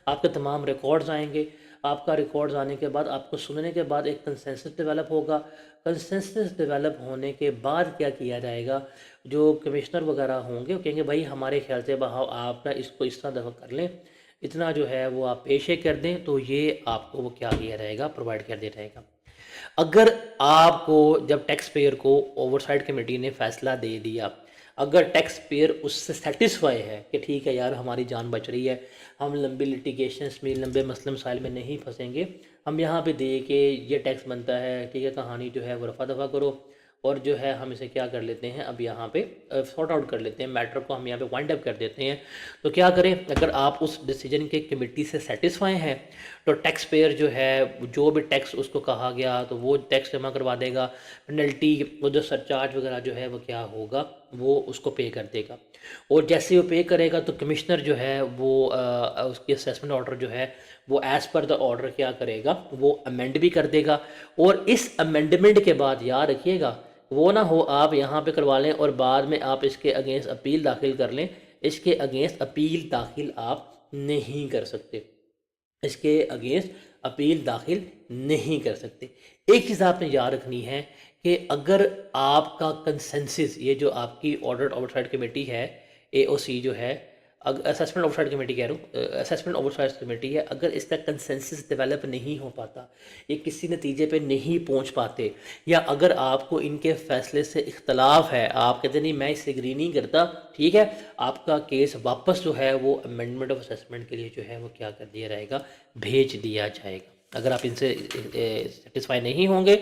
आपके तमाम रिकॉर्ड्स आएंगे, आपका रिकॉर्ड्स आने के बाद आपको सुनने के बाद एक कंसेंसस डेवलप होगा। कंसेंसस डेवलप होने के बाद क्या किया जाएगा, जो कमिश्नर वगैरह होंगे वो कहेंगे भाई हमारे ख्याल से बहाव आप ना इसको इस तरह दफ़ा कर लें, इतना जो है वो आप पेशे कर दें, तो ये आपको वो क्या किया जाएगा, प्रोवाइड कर दिया जाएगा। अगर आपको जब टैक्स पेयर को ओवरसाइट कमेटी ने फैसला दे दिया, अगर टैक्स पेयर उससे सेटिस्फाई है कि ठीक है यार हमारी जान बच रही है, हम लंबी लिटिगेशंस में, लंबे मसले मसाइल में नहीं फंसेंगे, हम यहाँ पे दे के ये टैक्स बनता है, ठीक है, कहानी जो है वो रफा दफा करो, और जो है हम इसे क्या कर लेते हैं, अब यहाँ पे सॉर्ट आउट कर लेते हैं, मैटर को हम यहाँ पे वाइंड अप कर देते हैं। तो क्या करें, अगर आप उस डिसीजन के कमेटी से सेटिस्फाई हैं तो टैक्स पेयर जो है जो भी टैक्स उसको कहा गया तो वो टैक्स जमा करवा देगा, पेनल्टी वो जो सरचार्ज वगैरह जो है वो क्या होगा वो उसको पे कर देगा। और जैसे वो पे करेगा तो कमिश्नर जो है वो उसकी असेसमेंट ऑर्डर जो है वो एज़ पर द ऑर्डर क्या करेगा, वो अमेंड भी कर देगा। और इस अमेंडमेंट के बाद याद रखिएगा वो ना हो आप यहाँ पे करवा लें और बाद में आप इसके अगेंस्ट अपील दाखिल कर लें, इसके अगेंस्ट अपील दाखिल आप नहीं कर सकते, इसके अगेंस्ट अपील दाखिल नहीं कर सकते। एक चीज़ आपने याद रखनी है कि अगर आपका कंसेंसस, ये जो आपकी ऑडिट ओवरसाइट कमेटी है, एओसी जो है, असेसमेंट ओवरसाइट कमेटी कह रहा हूँ, असेसमेंट ओवरसाइट कमेटी है, अगर इसका कंसेंसस डेवलप नहीं हो पाता, ये किसी नतीजे पे नहीं पहुंच पाते, या अगर आपको इनके फैसले से इख्तलाफ है, आप कहते नहीं मैं इससे एग्री नहीं करता, ठीक है, आपका केस वापस जो है वो अमेंडमेंट ऑफ असेसमेंट के लिए जो है वो क्या कर दिया जाएगा, भेज दिया जाएगा। अगर आप इनसे सेटिस्फाई नहीं होंगे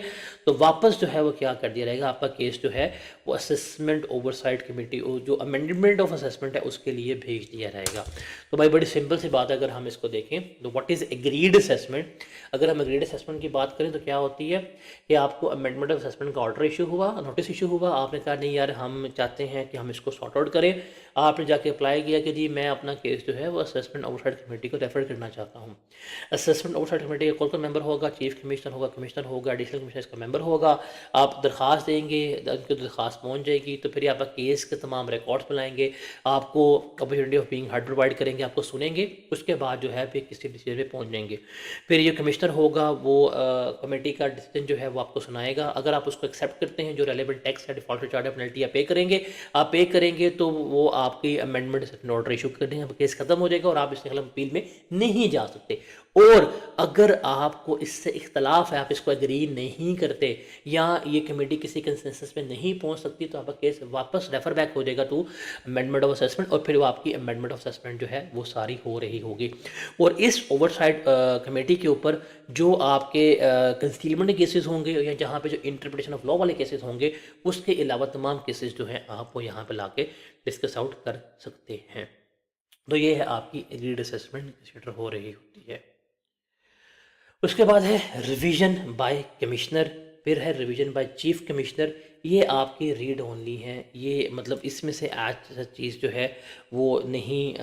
तो वापस जो है वो क्या कर दिया जाएगा, आपका केस जो है वो असेसमेंट ओवरसाइट कमेटी, जो अमेंडमेंट ऑफ असेसमेंट है उसके लिए भेज दिया जाएगा। तो भाई बड़ी सिंपल सी बात है, अगर हम इसको देखें तो व्हाट इज़ एग्रीड असेसमेंट। अगर हम एग्रीड असेसमेंट की बात करें तो क्या होती है कि आपको अमेंडमेंट ऑफ असेसमेंट का ऑर्डर इशू हुआ, नोटिस इशू हुआ, आपने कहा नहीं यार हम चाहते हैं कि हम इसको सॉर्ट आउट करें, आपने जाके अप्लाई किया कि जी मैं अपना केस जो है वो असेसमेंट ओवरसाइट कमेटी को रेफर करना चाहता हूँ। असेसमेंट ओवरसाइट कमेटी का कौन मेंबर होगा, चीफ कमिश्नर होगा, कमिश्नर होगा, एडिशनल कमिश्नर इसका मेंबर होगा। आप दरख्वास्त देंगे, उनकी दरख्वास्त पहुँच जाएगी, तो फिर आपका केस के तमाम रिकॉर्ड्स बुलाएंगे, आपको opportunity of being heard provide करेंगे, आपको सुनेंगे, उसके बाद जो है फिर किसी डिसीजन पे पहुँच जाएंगे। फिर ये कमिश्नर होगा वो कमेटी का डिसीजन जो है वो आपको सुनाएगा। अगर आप उसको एक्सेप्ट करते हैं, जो रेलेवेंट टैक्स है, डिफॉल्ट चार्ज है, पेनल्टी आप पे करेंगे, आप पे करेंगे तो वो आपकी अमेंडमेंट ऑर्डर इशू कर देंगे, केस खत्म हो जाएगा और आप इसके खिलाफ अपील में नहीं जा सकते। और अगर आपको इससे इख्तलाफ है, आप इसको एग्री नहीं करते, या ये कमेटी किसी कंसेंसस पे नहीं पहुंच सकती, तो आपका केस वापस रेफर बैक हो जाएगा टू अमेंडमेंट ऑफ असेसमेंट, और फिर वो आपकी अमेंडमेंट ऑफ असेसमेंट जो है वो सारी हो रही होगी। और इस ओवरसाइट कमेटी के ऊपर जो आपके कंसीलमेंट केसेस होंगे, या जहाँ पे जो इंटरप्रिटेशन ऑफ लॉ वाले केसेस होंगे, उसके अलावा तमाम केसेस जो हैं आप वो यहाँ पे ला के डिस्कस आउट कर सकते हैं। तो ये है आपकी एग्रीड असेसमेंट कंसिडर हो रही होती है। उसके बाद है रिवीजन बाय कमिश्नर, फिर है रिवीजन बाय चीफ कमिश्नर। ये आपकी रीड ओनली हैं, ये मतलब इसमें से आज चीज़ जो है वो नहीं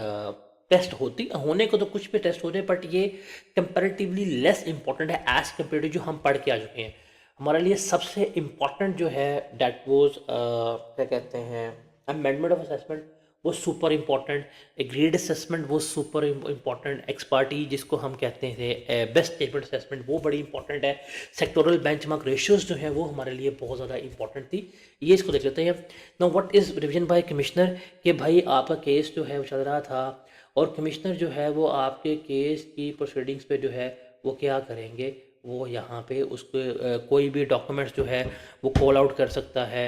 टेस्ट होती, होने को तो कुछ भी टेस्ट हो जाए, बट ये कंपैरेटिवली लेस इंपॉर्टेंट है एज कम्पेयर टू जो हम पढ़ के आ चुके हैं। हमारे लिए सबसे इम्पॉर्टेंट जो है डेट वॉज क्या कहते हैं, अमेंडमेंट ऑफ असेसमेंट, वो सुपर इम्पॉर्टेंट, एग्रीड असेसमेंट वो सुपर इम्पॉर्टेंट, एक्सपर्टी जिसको हम कहते थे बेस्ट स्टेटमेंट असेसमेंट वो बड़ी इंपॉर्टेंट है, सेक्टोरल बेंचमार्क रेशियोज जो है वो हमारे लिए बहुत ज़्यादा इंपॉर्टेंट थी। ये इसको देख लेते हैं। Now what is revision by commissioner, कि भाई आपका केस जो है वो चल रहा था और कमिश्नर जो है वो आपके केस की प्रोसीडिंग्स पे जो है वो क्या करेंगे, वो यहाँ पे उसको कोई भी डॉक्यूमेंट्स जो है वो कॉल आउट कर सकता है,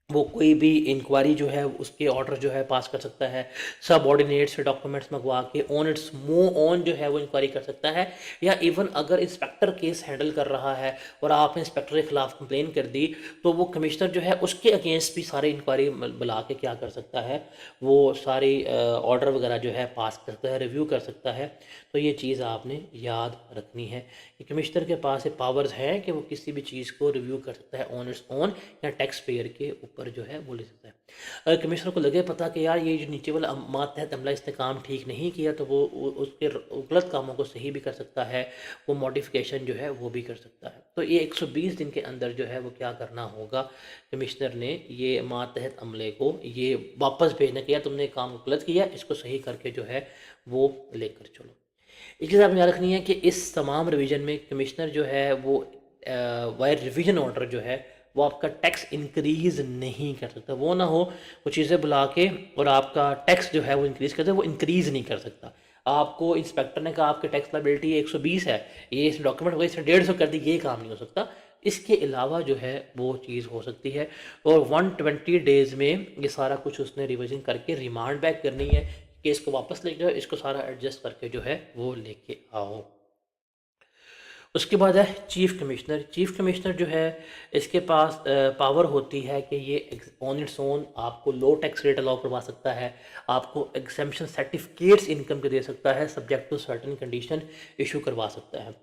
वो कोई भी इंक्वायरी जो है उसके ऑर्डर जो है पास कर सकता है, सब ऑर्डिनेट से डॉक्यूमेंट्स मंगवा के ऑन इट्स मूव ऑन जो है वो इंक्वायरी कर सकता है, या इवन अगर इंस्पेक्टर केस हैंडल कर रहा है और आपने इंस्पेक्टर के खिलाफ कंप्लेन कर दी, तो वो कमिश्नर जो है उसके अगेंस्ट भी सारे इंक्वायरी बुला के क्या कर सकता है, वो सारी ऑर्डर वगैरह जो है पास कर सकता है, रिव्यू कर सकता है। तो ये चीज़ आपने याद रखनी है कि कमिश्नर के पास ये पावर्स हैं कि वो किसी भी चीज़ को रिव्यू कर सकता है ऑन इट्स ओन, या टैक्स पेयर के ऊपर जो है वो ले सकता है। अगर कमिश्नर को लगे पता कि यार ये जो नीचे वाला मातहत अमला इसने काम ठीक नहीं किया, तो वो उसके गलत कामों को सही भी कर सकता है, वो मॉडिफिकेशन जो है वो भी कर सकता है। तो ये 120 दिन के अंदर जो है वो क्या करना होगा, कमिश्नर ने ये मातहत अमले को ये वापस भेजना किया, तुमने काम गलत किया, इसको सही करके जो है वो लेकर चलो। एक चीज़ आपने याद रखनी है कि इस तमाम रिवीजन में कमिश्नर जो है वो वायर रिवीजन ऑर्डर जो है वो आपका टैक्स इंक्रीज़ नहीं कर सकता। वो ना हो वो चीज़ें बुला के और आपका टैक्स जो है वो इंक्रीज़ कर दे, वो इंक्रीज़ नहीं कर सकता। आपको इंस्पेक्टर ने कहा आपकी टैक्स लायबिलिटी 120 है, ये इस डॉक्यूमेंट हो गई, इसने 150 कर दी, ये काम नहीं हो सकता। इसके अलावा जो है वो चीज़ हो सकती है, और 120 डेज़ में ये सारा कुछ उसने रिविजन करके रिमांड बैक करनी है कि इसको वापस ले जाओ, इसको सारा एडजस्ट करके जो है वो लेके आओ। उसके बाद है चीफ़ कमिश्नर। चीफ़ कमिश्नर जो है इसके पास पावर होती है कि ये ऑन इट्स ओन आपको लो टैक्स रेट अलाउ करवा सकता है, आपको एग्जेम्पशन सर्टिफिकेट्स इनकम के दे सकता है, subject to certain condition issue करवा सकता है।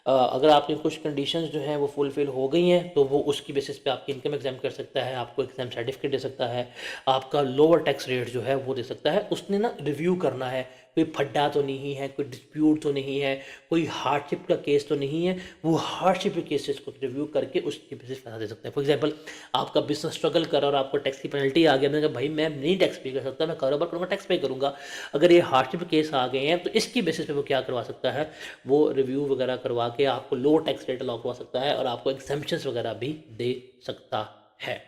अगर आपकी कुछ कंडीशंस जो हैं वो फुलफिल हो गई हैं तो वो उसकी बेसिस पे आपकी इनकम एग्जाम कर सकता है, आपको एग्जाम सर्टिफिकेट दे सकता है, आपका लोअर टैक्स रेट जो है वो दे सकता है। उसने ना रिव्यू करना है कोई फड्डा तो नहीं है, कोई डिस्प्यूट तो नहीं है, कोई हार्डशिप का केस तो नहीं है। वो हार्डशिप के केसेस को रिव्यू करके उसके बेसिस फैसला दे सकते हैं। फॉर एग्जांपल, आपका बिजनेस स्ट्रगल कर रहा और आपको टैक्स की पेनल्टी आ गया, मैंने कहा भाई मैं नहीं टैक्स पे कर सकता, मैं कारोबार करूँगा टैक्स पे करूँगा। अगर ये हार्डशिप केस आ गए हैं तो इसकी बेसिस पे वो क्या करवा सकता है, वो रिव्यू वगैरह करवा के आपको लो टैक्स रेट अलाउ करवा सकता है और आपको एग्जेम्पशंस वगैरह भी दे सकता है।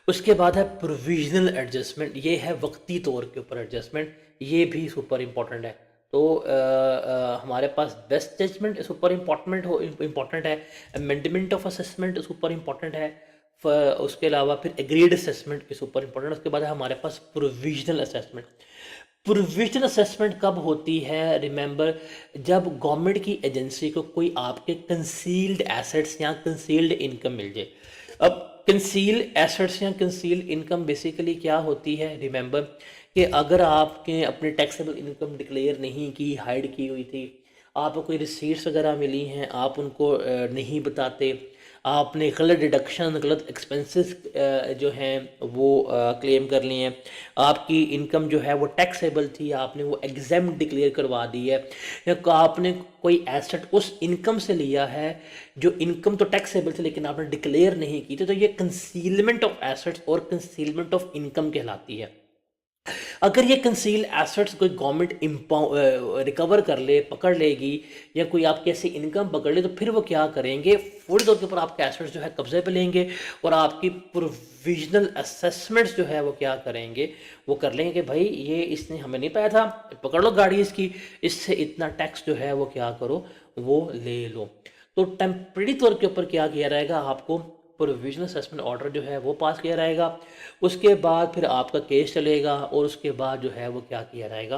उसके बाद है प्रोविजनल एडजस्टमेंट, ये है वक्ती तौर के ऊपर एडजस्टमेंट, ये भी सुपर इम्पॉर्टेंट है। तो हमारे पास बेस्ट जजमेंट सुपर इम्पॉर्टेंट है, amendment of assessment super important है, उसके अलावा फिर एग्रीड असेसमेंट भी सुपर इम्पॉर्टेंट है। उसके बाद है हमारे पास प्रोविजनल असेसमेंट। प्रोविजनल असेसमेंट कब होती है, रिमेंबर, जब गवर्नमेंट की एजेंसी को कोई आपके कंसील्ड एसेट्स या कंसील्ड इनकम मिल जाए। अब कंसील्ड एसेट्स या कंसील्ड इनकम बेसिकली क्या होती है, रिमेंबर, कि अगर आपके अपने टैक्सेबल इनकम डिक्लेयर नहीं की, हाइड की हुई थी, आपको कोई रिसीट्स वगैरह मिली हैं, आप उनको नहीं बताते, आपने गलत डिडक्शन गलत एक्सपेंसेस जो हैं वो क्लेम कर लिए हैं, आपकी इनकम जो है वो टैक्सेबल थी, आपने वो एग्जाम डिक्लेयर करवा दी है, या आपने कोई एसेट उस इनकम से लिया है जो इनकम तो टैक्सेबल थी लेकिन आपने डिक्लेयर नहीं की थी, तो ये कंसीलमेंट ऑफ एसेट्स और कंसीलमेंट ऑफ इनकम कहलाती है। अगर ये कंसील एसेट्स कोई गवर्नमेंट रिकवर कर ले, पकड़ लेगी, या कोई आपकी ऐसी इनकम पकड़ ले, तो फिर वो क्या करेंगे, फौरी तौर के ऊपर आपके एसेट्स जो है कब्जे पे लेंगे और आपकी प्रोविजनल असेसमेंट्स जो है वो क्या करेंगे, वो कर लेंगे कि भाई ये इसने हमें नहीं पाया था, पकड़ लो गाड़ी इसकी, इससे इतना टैक्स जो है वो क्या करो, वो ले लो। तो टेम्परेरी तौर के ऊपर क्या किया जाएगा, आपको प्रोविजनल असेसमेंट ऑर्डर जो है वो पास किया जाएगा। उसके बाद फिर आपका केस चलेगा और उसके बाद जो है वो क्या किया जाएगा,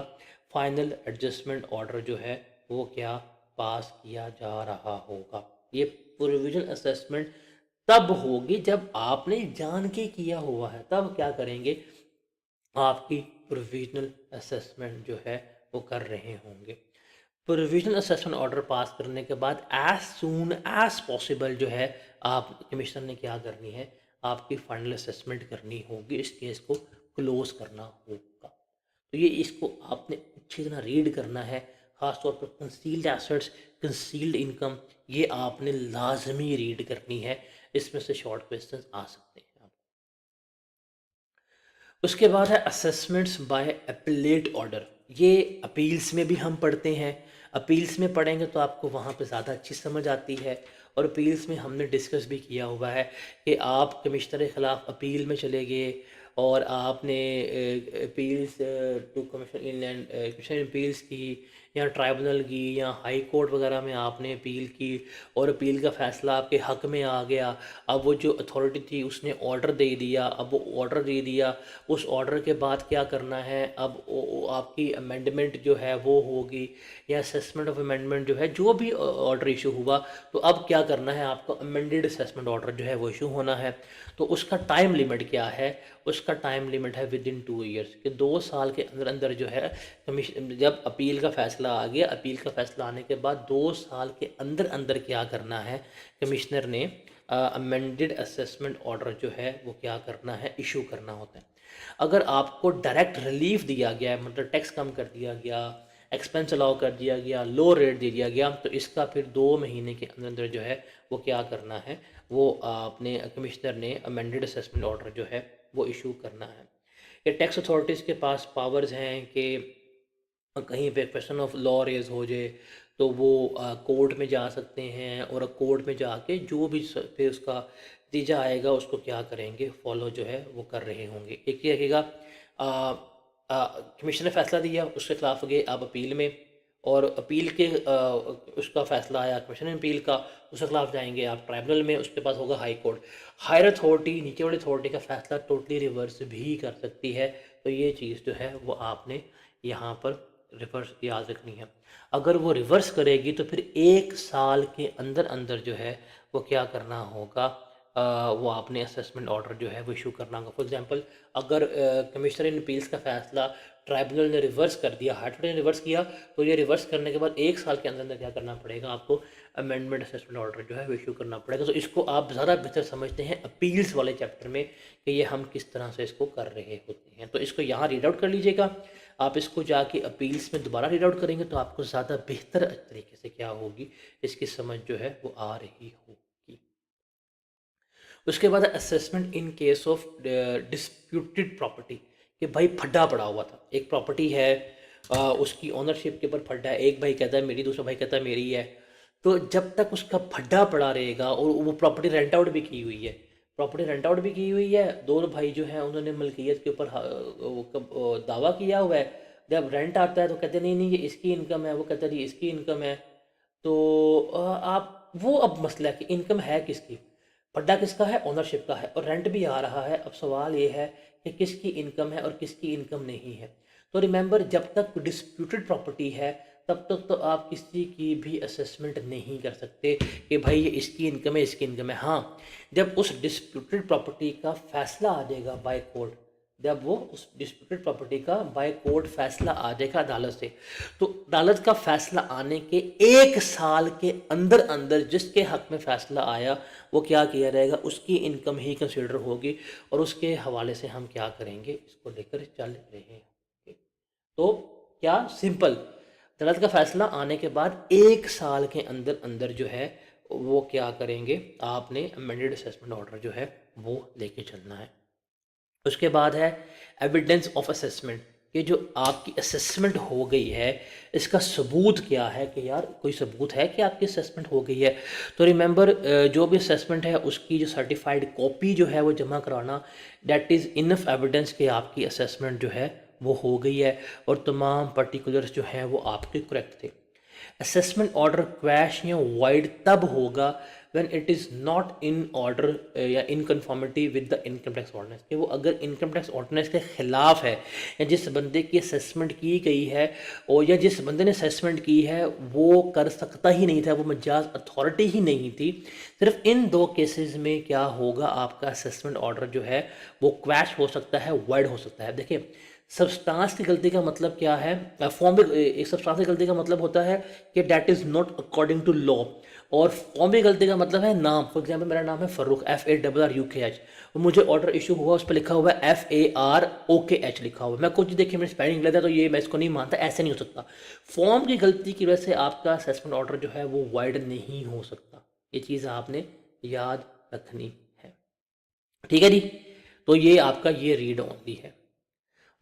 फाइनल एडजस्टमेंट ऑर्डर जो है वो क्या पास किया जा रहा होगा। ये प्रोविजनल असेसमेंट तब होगी जब आपने जान के किया हुआ है, तब क्या करेंगे, आपकी प्रोविजनल असेसमेंट जो है वो कर रहे होंगे। प्रोविजनल असेसमेंट ऑर्डर पास करने के बाद एज सून एज पॉसिबल जो है आप कमिश्नर ने क्या करनी है, आपकी फाइनल असेसमेंट करनी होगी, इस केस को क्लोज करना होगा। तो ये इसको आपने अच्छी तरह रीड करना है, ख़ासतौर पर कंसील्ड एसेट्स, कंसील्ड इनकम, ये आपने लाजमी रीड करनी है, इसमें से शॉर्ट क्वेश्चन आ सकते हैं। उसके बाद है असेसमेंट्स बाय अपीलेट ऑर्डर, ये अपील्स में भी हम पढ़ते हैं। अपील्स में पढ़ेंगे तो आपको वहाँ पे ज़्यादा अच्छी समझ आती है, और अपील्स में हमने डिस्कस भी किया हुआ है कि आप कमिश्नर के ख़िलाफ़ अपील में चले गए और आपने appeals to commissioner inland commissioner appeals की, या ट्राइब्यूनल की, या हाई कोर्ट वगैरह में आपने अपील की और अपील का फ़ैसला आपके हक़ में आ गया। अब वो जो अथॉरिटी थी उसने ऑर्डर दे दिया, अब वो ऑर्डर दे दिया, उस ऑर्डर के बाद क्या करना है, अब आपकी अमेंडमेंट जो है वो होगी, या असेसमेंट ऑफ अमेंडमेंट जो है, जो भी ऑर्डर इशू हुआ, तो अब क्या करना है, आपको अमेंडेड असेसमेंट ऑर्डर जो है वो इशू होना है। तो उसका टाइम लिमिट क्या है, उसका टाइम लिमिट है विद इन 2 ईयर्स, कि 2 साल के अंदर अंदर जो है कमीशन, जब अपील का फ़ैसला आ गया, अपील का फ़ैसला आने के बाद 2 साल के अंदर अंदर क्या करना है, कमिश्नर ने अमेंडेड असेसमेंट ऑर्डर जो है वो क्या करना है, इशू करना होता है। अगर आपको डायरेक्ट रिलीफ दिया गया है, मतलब टैक्स कम कर दिया गया, एक्सपेंस अलाउ कर दिया गया, लो रेट दे दिया गया, तो इसका फिर 2 महीने के अंदर अंदर जो है वो क्या करना है, वो आपने कमिश्नर ने अमेंडेड असेसमेंट ऑर्डर जो है वो इशू करना है। ये टैक्स अथॉरिटीज़ के पास पावर्स हैं कि कहीं पे क्वेश्चन ऑफ लॉ रेज हो जाए तो वो कोर्ट में जा सकते हैं, और कोर्ट में जाके जो भी फिर उसका नतीजा आएगा उसको क्या करेंगे, फॉलो जो है वो कर रहे होंगे। एक ये रहेगा, कमीशन ने फैसला दिया, उसके खिलाफ गए आप अपील में, और अपील के उसका फैसला आया कमीशन अपील का, उसके खिलाफ जाएंगे आप ट्राइब्यूनल में, उसके पास होगा हाई कोर्ट। हायर अथॉरिटी, नीचे वाली अथॉरिटी का फैसला टोटली रिवर्स भी कर सकती है। तो ये चीज़ जो है वो आपने यहाँ पर रिवर्स याद रखनी है। अगर वो रिवर्स करेगी तो फिर 1 साल के अंदर अंदर जो है वो क्या करना होगा, वो आपने असेसमेंट ऑर्डर जो है वो इशू करना होगा। फॉर एग्जांपल, अगर कमिश्नर इन अपील्स का फ़ैसला ट्राइब्यूनल ने रिवर्स कर दिया, हाई कोर्ट ने रिवर्स किया, तो ये रिवर्स करने के बाद 1 साल के अंदर अंदर क्या करना पड़ेगा आपको, अमेंडमेंट असेसमेंट ऑर्डर जो है वो इशू करना पड़ेगा। तो इसको आप ज़्यादा बेहतर समझते हैं अपील्स वाले चैप्टर में कि ये हम किस तरह से इसको कर रहे होते हैं। तो इसको यहाँ रीड आउट कर लीजिएगा। आप इसको जाके अपील्स में दोबारा रीड आउट करेंगे तो आपको ज़्यादा बेहतर तरीके से क्या होगी, इसकी समझ जो है वो आ रही होगी। उसके बाद assessment in case of disputed property, कि भाई फड्डा पड़ा हुआ था, एक प्रॉपर्टी है, उसकी ओनरशिप के ऊपर फड्डा है, एक भाई कहता है मेरी, दूसरा भाई कहता है मेरी है। तो जब तक उसका फड्डा पड़ा रहेगा, और वो प्रॉपर्टी रेंट आउट भी की हुई है, प्रॉपर्टी रेंट आउट भी की हुई है, दोनों भाई जो है उन्होंने मलकियत के ऊपर दावा किया हुआ है। जब रेंट आता है तो कहते नहीं नहीं ये इसकी इनकम है, वो कहता है जी इसकी इनकम है। तो आप वो अब मसला है कि इनकम है किसकी, पड्डा किसका है, ओनरशिप का है, और रेंट भी आ रहा है। अब सवाल ये है कि किसकी इनकम है और किसकी इनकम नहीं है। तो रिमेंबर, जब तक डिस्प्यूटेड प्रॉपर्टी है तब तक तो आप किसी की भी असेसमेंट नहीं कर सकते कि भाई ये इसकी इनकम है, इसकी इनकम है। हाँ, जब उस डिस्प्यूटेड प्रॉपर्टी का फैसला आ जाएगा बाय कोर्ट, जब वो उस डिस्प्यूटेड प्रॉपर्टी का बाय कोर्ट फैसला आ जाएगा अदालत से, तो अदालत का फैसला आने के 1 साल के अंदर अंदर जिसके हक में फैसला आया वो क्या किया जाएगा, उसकी इनकम ही कंसिडर होगी, और उसके हवाले से हम क्या करेंगे, इसको लेकर चल रहे हैं। तो क्या सिंपल, अदालत का फैसला आने के बाद 1 साल के अंदर अंदर जो है वो क्या करेंगे, आपने अमेंडेड असेसमेंट ऑर्डर जो है वो लेके चलना है। उसके बाद है एविडेंस ऑफ असेसमेंट, कि जो आपकी असेसमेंट हो गई है इसका सबूत क्या है, कि यार कोई सबूत है कि आपकी असेसमेंट हो गई है। तो रिमेंबर, जो भी असेसमेंट है उसकी जो सर्टिफाइड कॉपी जो है वो जमा कराना, दैट इज़ इनफ एविडेंस कि आपकी असेसमेंट जो है वो हो गई है और तमाम पर्टिकुलर्स जो हैं वो आपके करेक्ट थे। असेसमेंट ऑर्डर क्रैश या वाइड तब होगा when it is not in order या in conformity with the income tax ordinance, कि वो अगर इनकम टैक्स ऑर्डिनेंस के ख़िलाफ़ है, या जिस बंदे की असेसमेंट की गई है और या जिस बंदे ने असेसमेंट की है वो कर सकता ही नहीं था, वो मजाज अथॉरिटी ही नहीं थी। सिर्फ इन 2 केसेस में क्या होगा, आपका असेसमेंट ऑर्डर जो है वो क्रैश हो सकता है, वाइड हो सकता है। देखिए, सब्सटेंस की गलती का मतलब क्या है, फॉर्म एक सब्सटेंस की गलती का मतलब होता है कि that is not according to law, और फॉर्म की गलती का मतलब है नाम। फॉर एग्जांपल, मेरा नाम है फ़ारूक, FARRUKH, और मुझे ऑर्डर इशू हुआ, उस पर लिखा हुआ है FAROKH लिखा हुआ है। मैं कुछ देखिए मेरी स्पेलिंग गलत है तो ये मैं इसको नहीं मानता, ऐसे नहीं हो सकता। फॉर्म की गलती की वजह से आपका असेसमेंट ऑर्डर जो है वो वाइड नहीं हो सकता, ये चीज़ आपने याद रखनी है। ठीक है जी, तो ये आपका ये रीड ओनली है।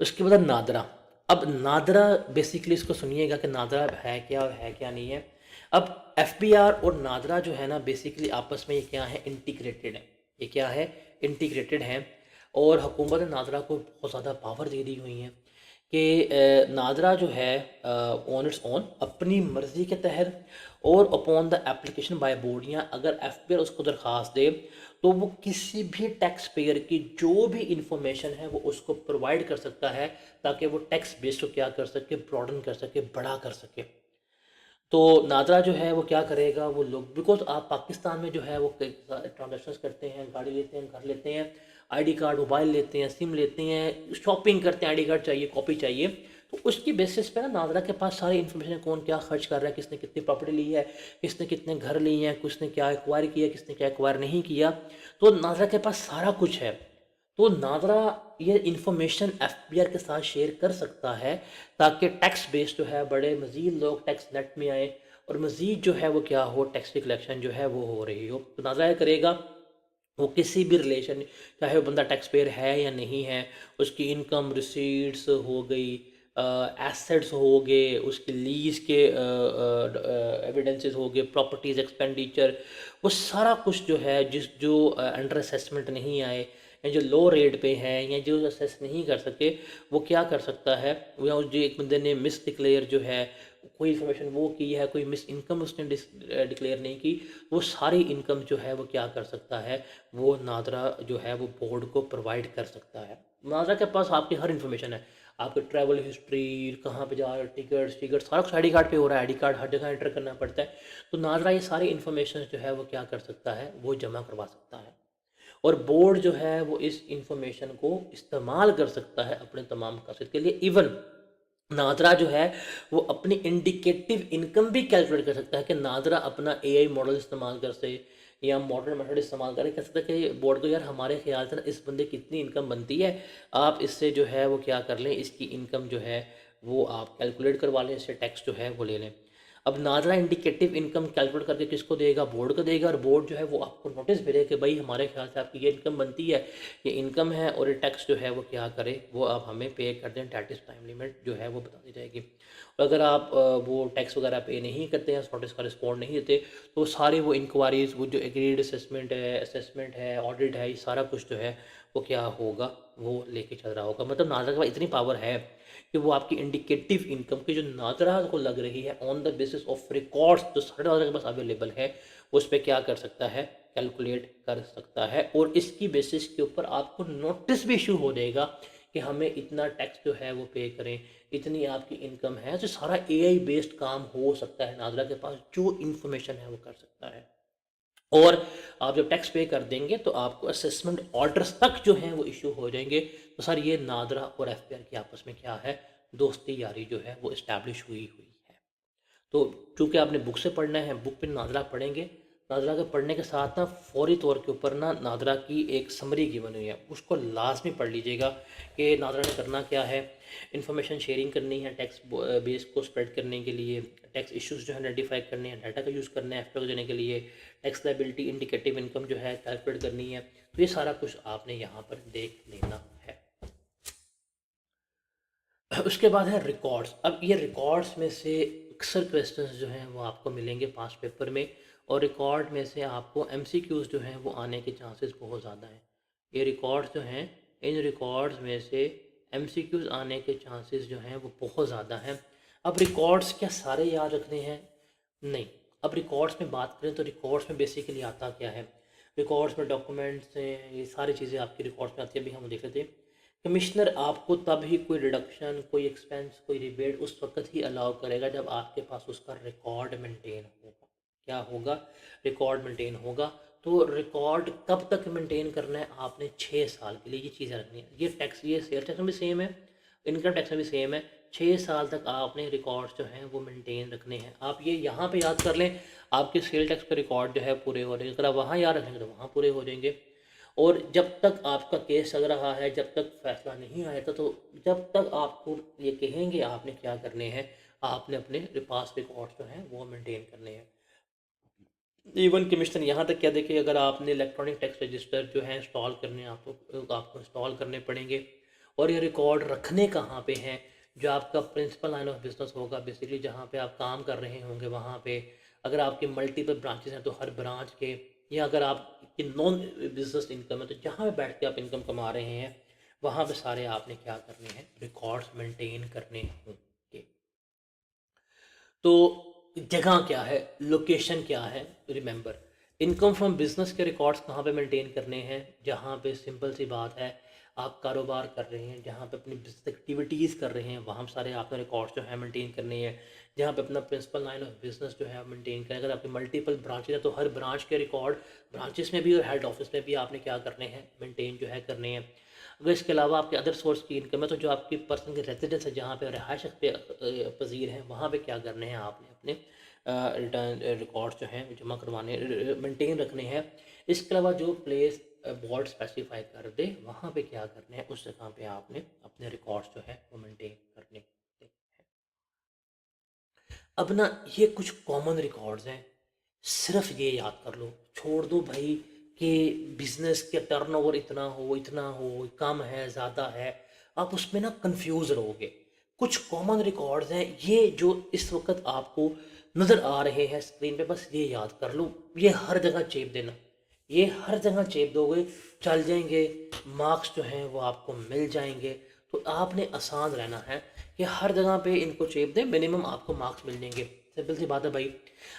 उसके बाद नादरा। अब नादरा बेसिकली इसको सुनिएगा कि नादरा है क्या और है क्या नहीं है। अब FBR और नादरा जो है ना, बेसिकली आपस में ये क्या है, इंटीग्रेटेड है। ये क्या है, इंटीग्रेटेड है, और हुकूमत ने नादरा को बहुत ज़्यादा पावर दे दी हुई है कि नादरा जो है ऑन इट्स ओन अपनी मर्ज़ी के तहत और upon the application by board, या अगर FBR उसको दरख्वास्त दे तो वो किसी भी टैक्स पेयर की जो भी इंफॉर्मेशन है वो उसको प्रोवाइड कर सकता है, ताकि वो टैक्स बेस को क्या कर सके, ब्रॉडन कर सके, बड़ा कर सके। तो नादरा जो है वो क्या करेगा, वो लोग, बिकॉज आप पाकिस्तान में जो है वो ट्रांजेक्शन्स करते हैं, गाड़ी लेते हैं, घर लेते हैं, आईडी कार्ड, मोबाइल लेते हैं, सिम लेते हैं, शॉपिंग करते हैं, आईडी कार्ड चाहिए, कॉपी चाहिए, तो उसकी बेसिस पे ना नादरा के पास सारी इन्फॉर्मेशन, कौन क्या खर्च कर रहा है, किसने कितनी प्रॉपर्टी ली है, किसने कितने घर लिए हैं, किसने क्या एक्वायर किया, किसने क्या एक्वायर नहीं किया, तो नादरा के पास सारा कुछ है। तो नादरा ये इंफॉर्मेशन FBR के साथ शेयर कर सकता है, ताकि टैक्स बेस जो है बड़े, मज़ीद लोग टैक्स नेट में आए, और मज़ीद जो है वो क्या हो, टैक्स की कलेक्शन जो है वो हो रही हो। तो नादरा करेगा, वो किसी भी रिलेशन, चाहे वो बंदा टैक्स पेयर है या नहीं है, उसकी इनकम रिसीट्स हो गई, एसेट्स हो गए, उसके लीज के एविडेंसेस हो गए, प्रॉपर्टीज़ एक्सपेंडिचर, वो सारा कुछ जो है, जो अंडर असेसमेंट नहीं आए, या जो लो रेट पे हैं, या जो असेस नहीं कर सके, वो क्या कर सकता है, या जो एक बंदे ने मिस डिक्लेयर जो है कोई इन्फॉर्मेशन वो की है, कोई मिस इनकम उसने डिक्लेयर नहीं की, वो सारी इनकम जो है वो क्या कर सकता है, वो नादरा जो है वो बोर्ड को प्रोवाइड कर सकता है। नादरा के पास आपकी हर इन्फॉर्मेशन है, आपकी ट्रैवल हिस्ट्री, कहाँ पे जा रहे, टिकट सारा कुछ आईडी कार्ड पे हो रहा है, आईडी कार्ड हर जगह एंटर करना पड़ता है। तो नादरा ये सारी इन्फॉर्मेशन जो है वो क्या कर सकता है, वो जमा करवा सकता है, और बोर्ड जो है वो इस इंफॉर्मेशन को इस्तेमाल कर सकता है अपने तमाम मकसद के लिए। इवन नादरा जो है वो अपनी इंडिकेटिव इनकम भी कैलकुलेट कर सकता है कि नादरा अपना एआई मॉडल इस्तेमाल कर से या मॉडर्न मेथड इस्तेमाल करें, कह सकता है कि बोर्ड को यार हमारे ख्याल से ना इस बंदे की इतनी इनकम बनती है, आप इससे जो है वो क्या कर लें, इसकी इनकम जो है वो आप कैलकुलेट करवा लें, इससे टैक्स जो है वो ले लें। अब नाजरा इंडिकेटिव इनकम कैलकुलेट करके किसको देगा, बोर्ड को देगा, और बोर्ड जो है वो आपको नोटिस भेजेगा कि भाई हमारे ख्याल से आपकी ये इनकम बनती है, ये इनकम है, और ये टैक्स जो है वो क्या करे, वो आप हमें पे कर दें, टैक्स टाइम लिमिट जो है वो बता दी जाएगी। और अगर आप वो टैक्स वगैरह पे नहीं करते हैं, नोटिस का रिस्पॉन्ड नहीं देते, तो सारी वो इंक्वायरीज, वो जो एग्रीड असेसमेंट है, ऑडिट है, ये सारा कुछ जो है वो क्या होगा, वो लेके चल रहा होगा। मतलब नाजरा के पास इतनी पावर है कि वो आपकी इंडिकेटिव इनकम की जो नादरा को लग रही है on the basis of records जो सारे नादरा के पास अवेलेबल है, उस पर क्या कर सकता है, कैलकुलेट कर सकता है, और इसकी बेसिस के ऊपर आपको नोटिस भी इशू हो जाएगा कि हमें इतना टैक्स जो है वो पे करें, इतनी आपकी इनकम है। तो सारा एआई बेस्ड काम हो सकता है नादरा के पास, जो इन्फॉर्मेशन है वो कर सकता है। और आप जब टैक्स पे कर देंगे तो आपको असेसमेंट ऑर्डर्स तक जो हैं वो इशू हो जाएंगे। तो सर ये नादरा और एफपीआर की आपस में क्या है, दोस्ती यारी जो है वो इस्टेब्लिश हुई हुई है। तो चूँकि आपने बुक से पढ़ना है, बुक पे नादरा पढ़ेंगे, नादरा के पढ़ने के साथ ना फौरी तौर के ऊपर ना नादरा की एक समरी गिवन हुई है, उसको लाजमी पढ़ लीजिएगा कि नादरा ने करना क्या है। इन्फॉर्मेशन शेयरिंग करनी है टैक्स बेस को स्प्रेड करने के लिए, टैक्स इश्यूज जो है आइडेंटिफाई करने हैं, डाटा का यूज़ करना है एफपीआर को देने के लिए, टैक्स लायबिलिटी इंडिकेटिव इनकम जो है कैलकुलेट करनी है। तो ये सारा कुछ आपने यहाँ पर देख लेना है। उसके बाद है रिकॉर्ड्स। अब ये रिकॉर्ड्स में से अक्सर क्वेश्चंस जो हैं वो आपको मिलेंगे पास पेपर में, और रिकॉर्ड में से आपको एमसीक्यूज़ जो हैं वो आने के चांसेस बहुत ज़्यादा हैं। ये रिकॉर्ड्स जो हैं, इन रिकॉर्ड्स में से एमसीक्यूज़ आने के चांसेस जो हैं वो बहुत ज़्यादा हैं। अब रिकॉर्ड्स क्या सारे याद रखने हैं? नहीं। अब रिकॉर्ड्स में बात करें तो रिकॉर्ड्स में बेसिकली आता क्या है, रिकॉर्ड्स में डॉक्यूमेंट्स हैं, ये सारी चीज़ें आपकी रिकॉर्ड्स में आती है। अभी हम देख रहे थे कमिश्नर आपको तभी कोई रिडक्शन, कोई एक्सपेंस, कोई रिबेट उस वक्त ही अलाउ करेगा जब आपके पास उसका रिकॉर्ड मेंटेन होगा। क्या होगा, रिकॉर्ड मेंटेन होगा। तो रिकॉर्ड कब तक मेंटेन करना है आपने, 6 साल के लिए ये चीज़ें रखनी है। ये टैक्स, ये सेल्स टैक्स में भी सेम है, इनकम टैक्स में भी सेम है। 6 साल तक आपने रिकॉर्ड्स जो हैं वो मेंटेन रखने हैं। आप ये यहाँ पे याद कर लें, आपके सेल टैक्स के रिकॉर्ड जो है पूरे हो जाएंगे। अगर आप वहाँ याद रखेंगे तो वहाँ पूरे हो जाएंगे। और जब तक आपका केस चल रहा है, जब तक फैसला नहीं आया था, तो जब तक आपको ये कहेंगे आपने क्या करने हैं, आपने अपने पास रिकॉर्ड्स जो हैं वो मेंटेन करने हैं। इवन कमीशन यहाँ तक क्या देखिए, अगर आपने इलेक्ट्रॉनिक टैक्स रजिस्टर जो है इंस्टॉल करने हैं, आपको इंस्टॉल करने पड़ेंगे। और ये रिकॉर्ड रखने कहाँ पे हैं, जो आपका प्रिंसिपल लाइन ऑफ बिजनेस होगा, बेसिकली जहाँ पे आप काम कर रहे होंगे वहाँ पे। अगर आपके मल्टीपल ब्रांचेस हैं तो हर ब्रांच के, या अगर आपकी नॉन बिजनेस इनकम है तो जहाँ पे बैठ के आप इनकम कमा रहे हैं, वहाँ पे सारे आपने क्या करने हैं, रिकॉर्ड्स मेंटेन करने होंगे। तो जगह क्या है, लोकेशन क्या है, रिमेंबर इनकम फ्रॉम बिजनेस के रिकॉर्ड्स कहाँ पे मेंटेन करने हैं, जहाँ पे सिंपल सी बात है आप कारोबार कर रहे हैं, जहाँ पे अपनी बिजनेस एक्टिविटीज़ कर रहे हैं, वहाँ सारे आपने रिकॉर्ड्स जो है मेंटेन करने हैं। जहाँ पे अपना प्रिंसिपल लाइन ऑफ बिजनेस जो है मेंटेन करें, अगर आपके मल्टीपल ब्रांचेज है तो हर ब्रांच के रिकॉर्ड ब्रांचेस में भी और हेड ऑफिस में भी आपने क्या करने हैं, मेंटेन जो है करने हैं। अगर इसके अलावा आपके अदर सोर्स की इनकम है तो जो आपकी पर्सन की रेजिडेंस है, जहाँ पे रहायश पे पजीर है, वहाँ पे क्या करने हैं आपने अपने रिटर्न रिकॉर्ड्स जो हैं जमा करवाने, मेंटेन रखने हैं। इसके अलावा जो प्लेस बोर्ड स्पेसिफाई कर दे वहाँ पे क्या करने हैं, उस जगह पे आपने अपने रिकॉर्ड्स जो है वो मेंटेन करने हैं। अब ना ये कुछ कॉमन रिकॉर्ड्स हैं, सिर्फ ये याद कर लो, छोड़ दो भाई कि बिजनेस के टर्नओवर इतना हो, कम है, ज़्यादा है, आप उसमें ना कंफ्यूज रहोगे। कुछ कॉमन रिकॉर्ड्स हैं ये जो इस वक्त आपको नज़र आ रहे हैं स्क्रीन पे, बस ये याद कर लो, ये हर जगह चेप देना, ये हर जगह चेप दोगे, चल जाएंगे, मार्क्स जो हैं वो आपको मिल जाएंगे। तो आपने आसान रहना है कि हर जगह पे इनको चेप दें, मिनिमम आपको मार्क्स मिल जाएंगे। सिंपल सी बात है भाई,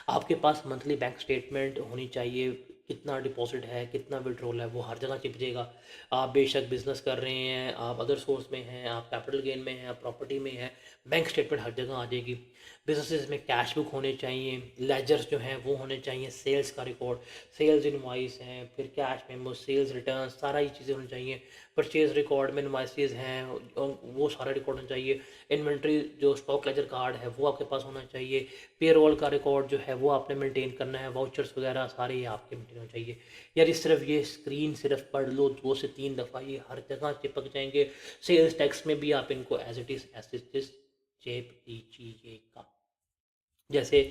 आपके पास मंथली बैंक स्टेटमेंट होनी चाहिए, कितना डिपॉजिट है, कितना विड्रॉल है, वो हर जगह चिप जाएगा। आप बेशक बिजनेस कर रहे हैं, आप अदर सोर्स में हैं, आप कैपिटल गेन में हैं, आप प्रॉपर्टी में हैं, बैंक स्टेटमेंट हर जगह आ जाएगी। बिजनेसेस में कैश बुक होने चाहिए, लेजर्स जो हैं वो होने चाहिए, सेल्स का रिकॉर्ड, सेल्स इनवॉइस हैं, फिर कैश मेमो, सेल्स रिटर्न, सारा ये चीज़ें होनी चाहिए। परचेज़ रिकॉर्ड में इनवॉइसेस हैं वो सारा रिकॉर्ड होना चाहिए। इन्वेंट्री जो स्टॉक लेजर कार्ड है वो आपके पास होना चाहिए। पेरोल का रिकॉर्ड जो है वो आपने मेंटेन करना है। वाउचर्स वगैरह सारे ये आपके मेंटेन होने चाहिए। यार ये सिर्फ ये स्क्रीन सिर्फ पढ़ लो 2 से 3 दफ़ा, ये हर जगह चिपक जाएंगे। सेल्स टैक्स में भी आप इनको एज इट इज़ चेप दीजिएगा। जैसे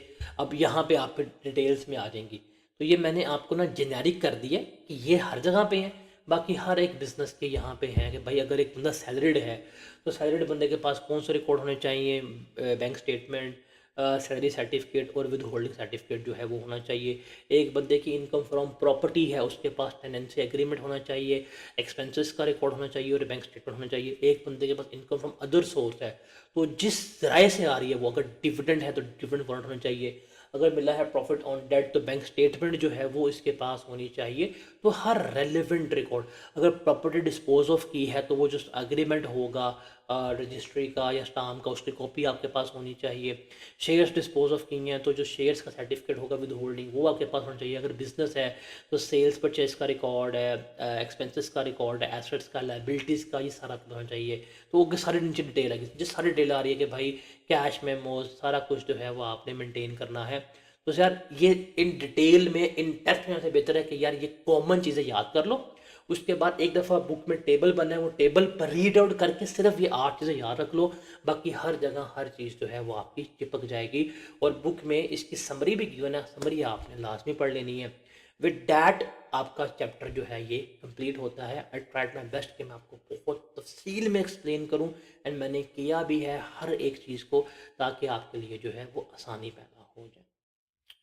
अब यहाँ पे आप डिटेल्स में आ जाएंगी, तो ये मैंने आपको ना जेनेरिक कर दिया कि ये हर जगह पे है। बाकी हर एक बिजनेस के यहाँ पे हैं कि भाई अगर एक बंदा सैलरीड है तो सैलरीड बंदे के पास कौन से रिकॉर्ड होने चाहिए, बैंक स्टेटमेंट, सैलरी सर्टिफिकेट और विद होल्डिंग सर्टिफिकेट जो है वो होना चाहिए। एक बंदे की इनकम फ्रॉम प्रॉपर्टी है उसके पास टेनेंसी एग्रीमेंट होना चाहिए, एक्सपेंसेस का रिकॉर्ड होना चाहिए और बैंक स्टेटमेंट होना चाहिए। एक बंदे के पास इनकम फ्रॉम अदर सोर्स है तो जिस ज़राए से आ रही है वो, अगर डिविडेंड है तो डिविडेंड वारंट होना चाहिए, अगर मिला है प्रॉफिट ऑन डेट तो बैंक स्टेटमेंट जो है वो इसके पास होनी चाहिए। तो हर रेलिवेंट रिकॉर्ड, अगर प्रॉपर्टी डिस्पोज ऑफ की है तो वो जो एग्रीमेंट होगा रजिस्ट्री का या स्टाम्प का उसकी कॉपी आपके पास होनी चाहिए। शेयर्स डिस्पोज ऑफ की हैं तो जो शेयर्स का सर्टिफिकेट होगा विद होल्डिंग वो आपके पास होना चाहिए। अगर बिजनेस है तो सेल्स परचेज का रिकॉर्ड है, एक्सपेंसेस का रिकॉर्ड है, एसेट्स का, लाइबिलिटीज़ का, ये सारा होना चाहिए। तो वो सारी नीचे डिटेल आएगी, जिस सारी डिटेल आ रही है कि भाई कैश मेमोज सारा कुछ जो है वो आपने मेंटेन करना है। तो यार ये इन डिटेल में इन डेप्थ में से बेहतर है कि यार ये कॉमन चीज़ें याद कर लो। उसके बाद एक दफ़ा बुक में टेबल बना है वो टेबल पर रीड आउट करके सिर्फ ये 8 चीज़ें याद रख लो। बाकी हर जगह हर चीज़ जो है वो आपकी चिपक जाएगी। और बुक में इसकी समरी भी गिवन है, समरी आपने लाजमी पढ़ लेनी है। विद डैट आपका चैप्टर जो है ये कंप्लीट होता है। आई ट्राइड माई बेस्ट कि मैं आपको बहुत तफसील में एक्सप्लेन करूं एंड मैंने किया भी है हर एक चीज़ को, ताकि आपके लिए जो है वो आसानी पैदा हो जाए।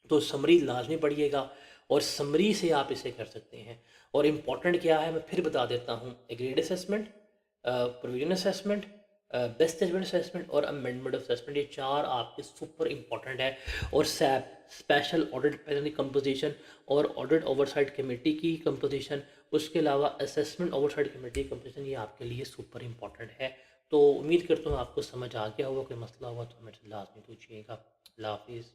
तो समरी लाजमी पढ़िएगा और समरी से आप इसे कर सकते हैं। और इम्पॉर्टेंट क्या है मैं फिर बता देता हूँ, grade assessment, provision assessment, best judgement assessment और अमेंडमेंट असेसमेंट, ये 4 आपके सुपर इम्पॉर्टेंट है। और सैप स्पेशल ऑडिट पैनल की कंपोजिशन और ऑडिट ओवरसाइट कमेटी की कंपोजिशन, उसके अलावा असेसमेंट ओवरसाइट कमेटी की कंपोजिशन, ये आपके लिए सुपर इम्पॉर्टेंट है। तो उम्मीद करता हूँ आपको समझ आ गया होगा, कोई मसला हुआ तो मेरे से लाजमी पूछिएगा। अल्लाह हाफिज़।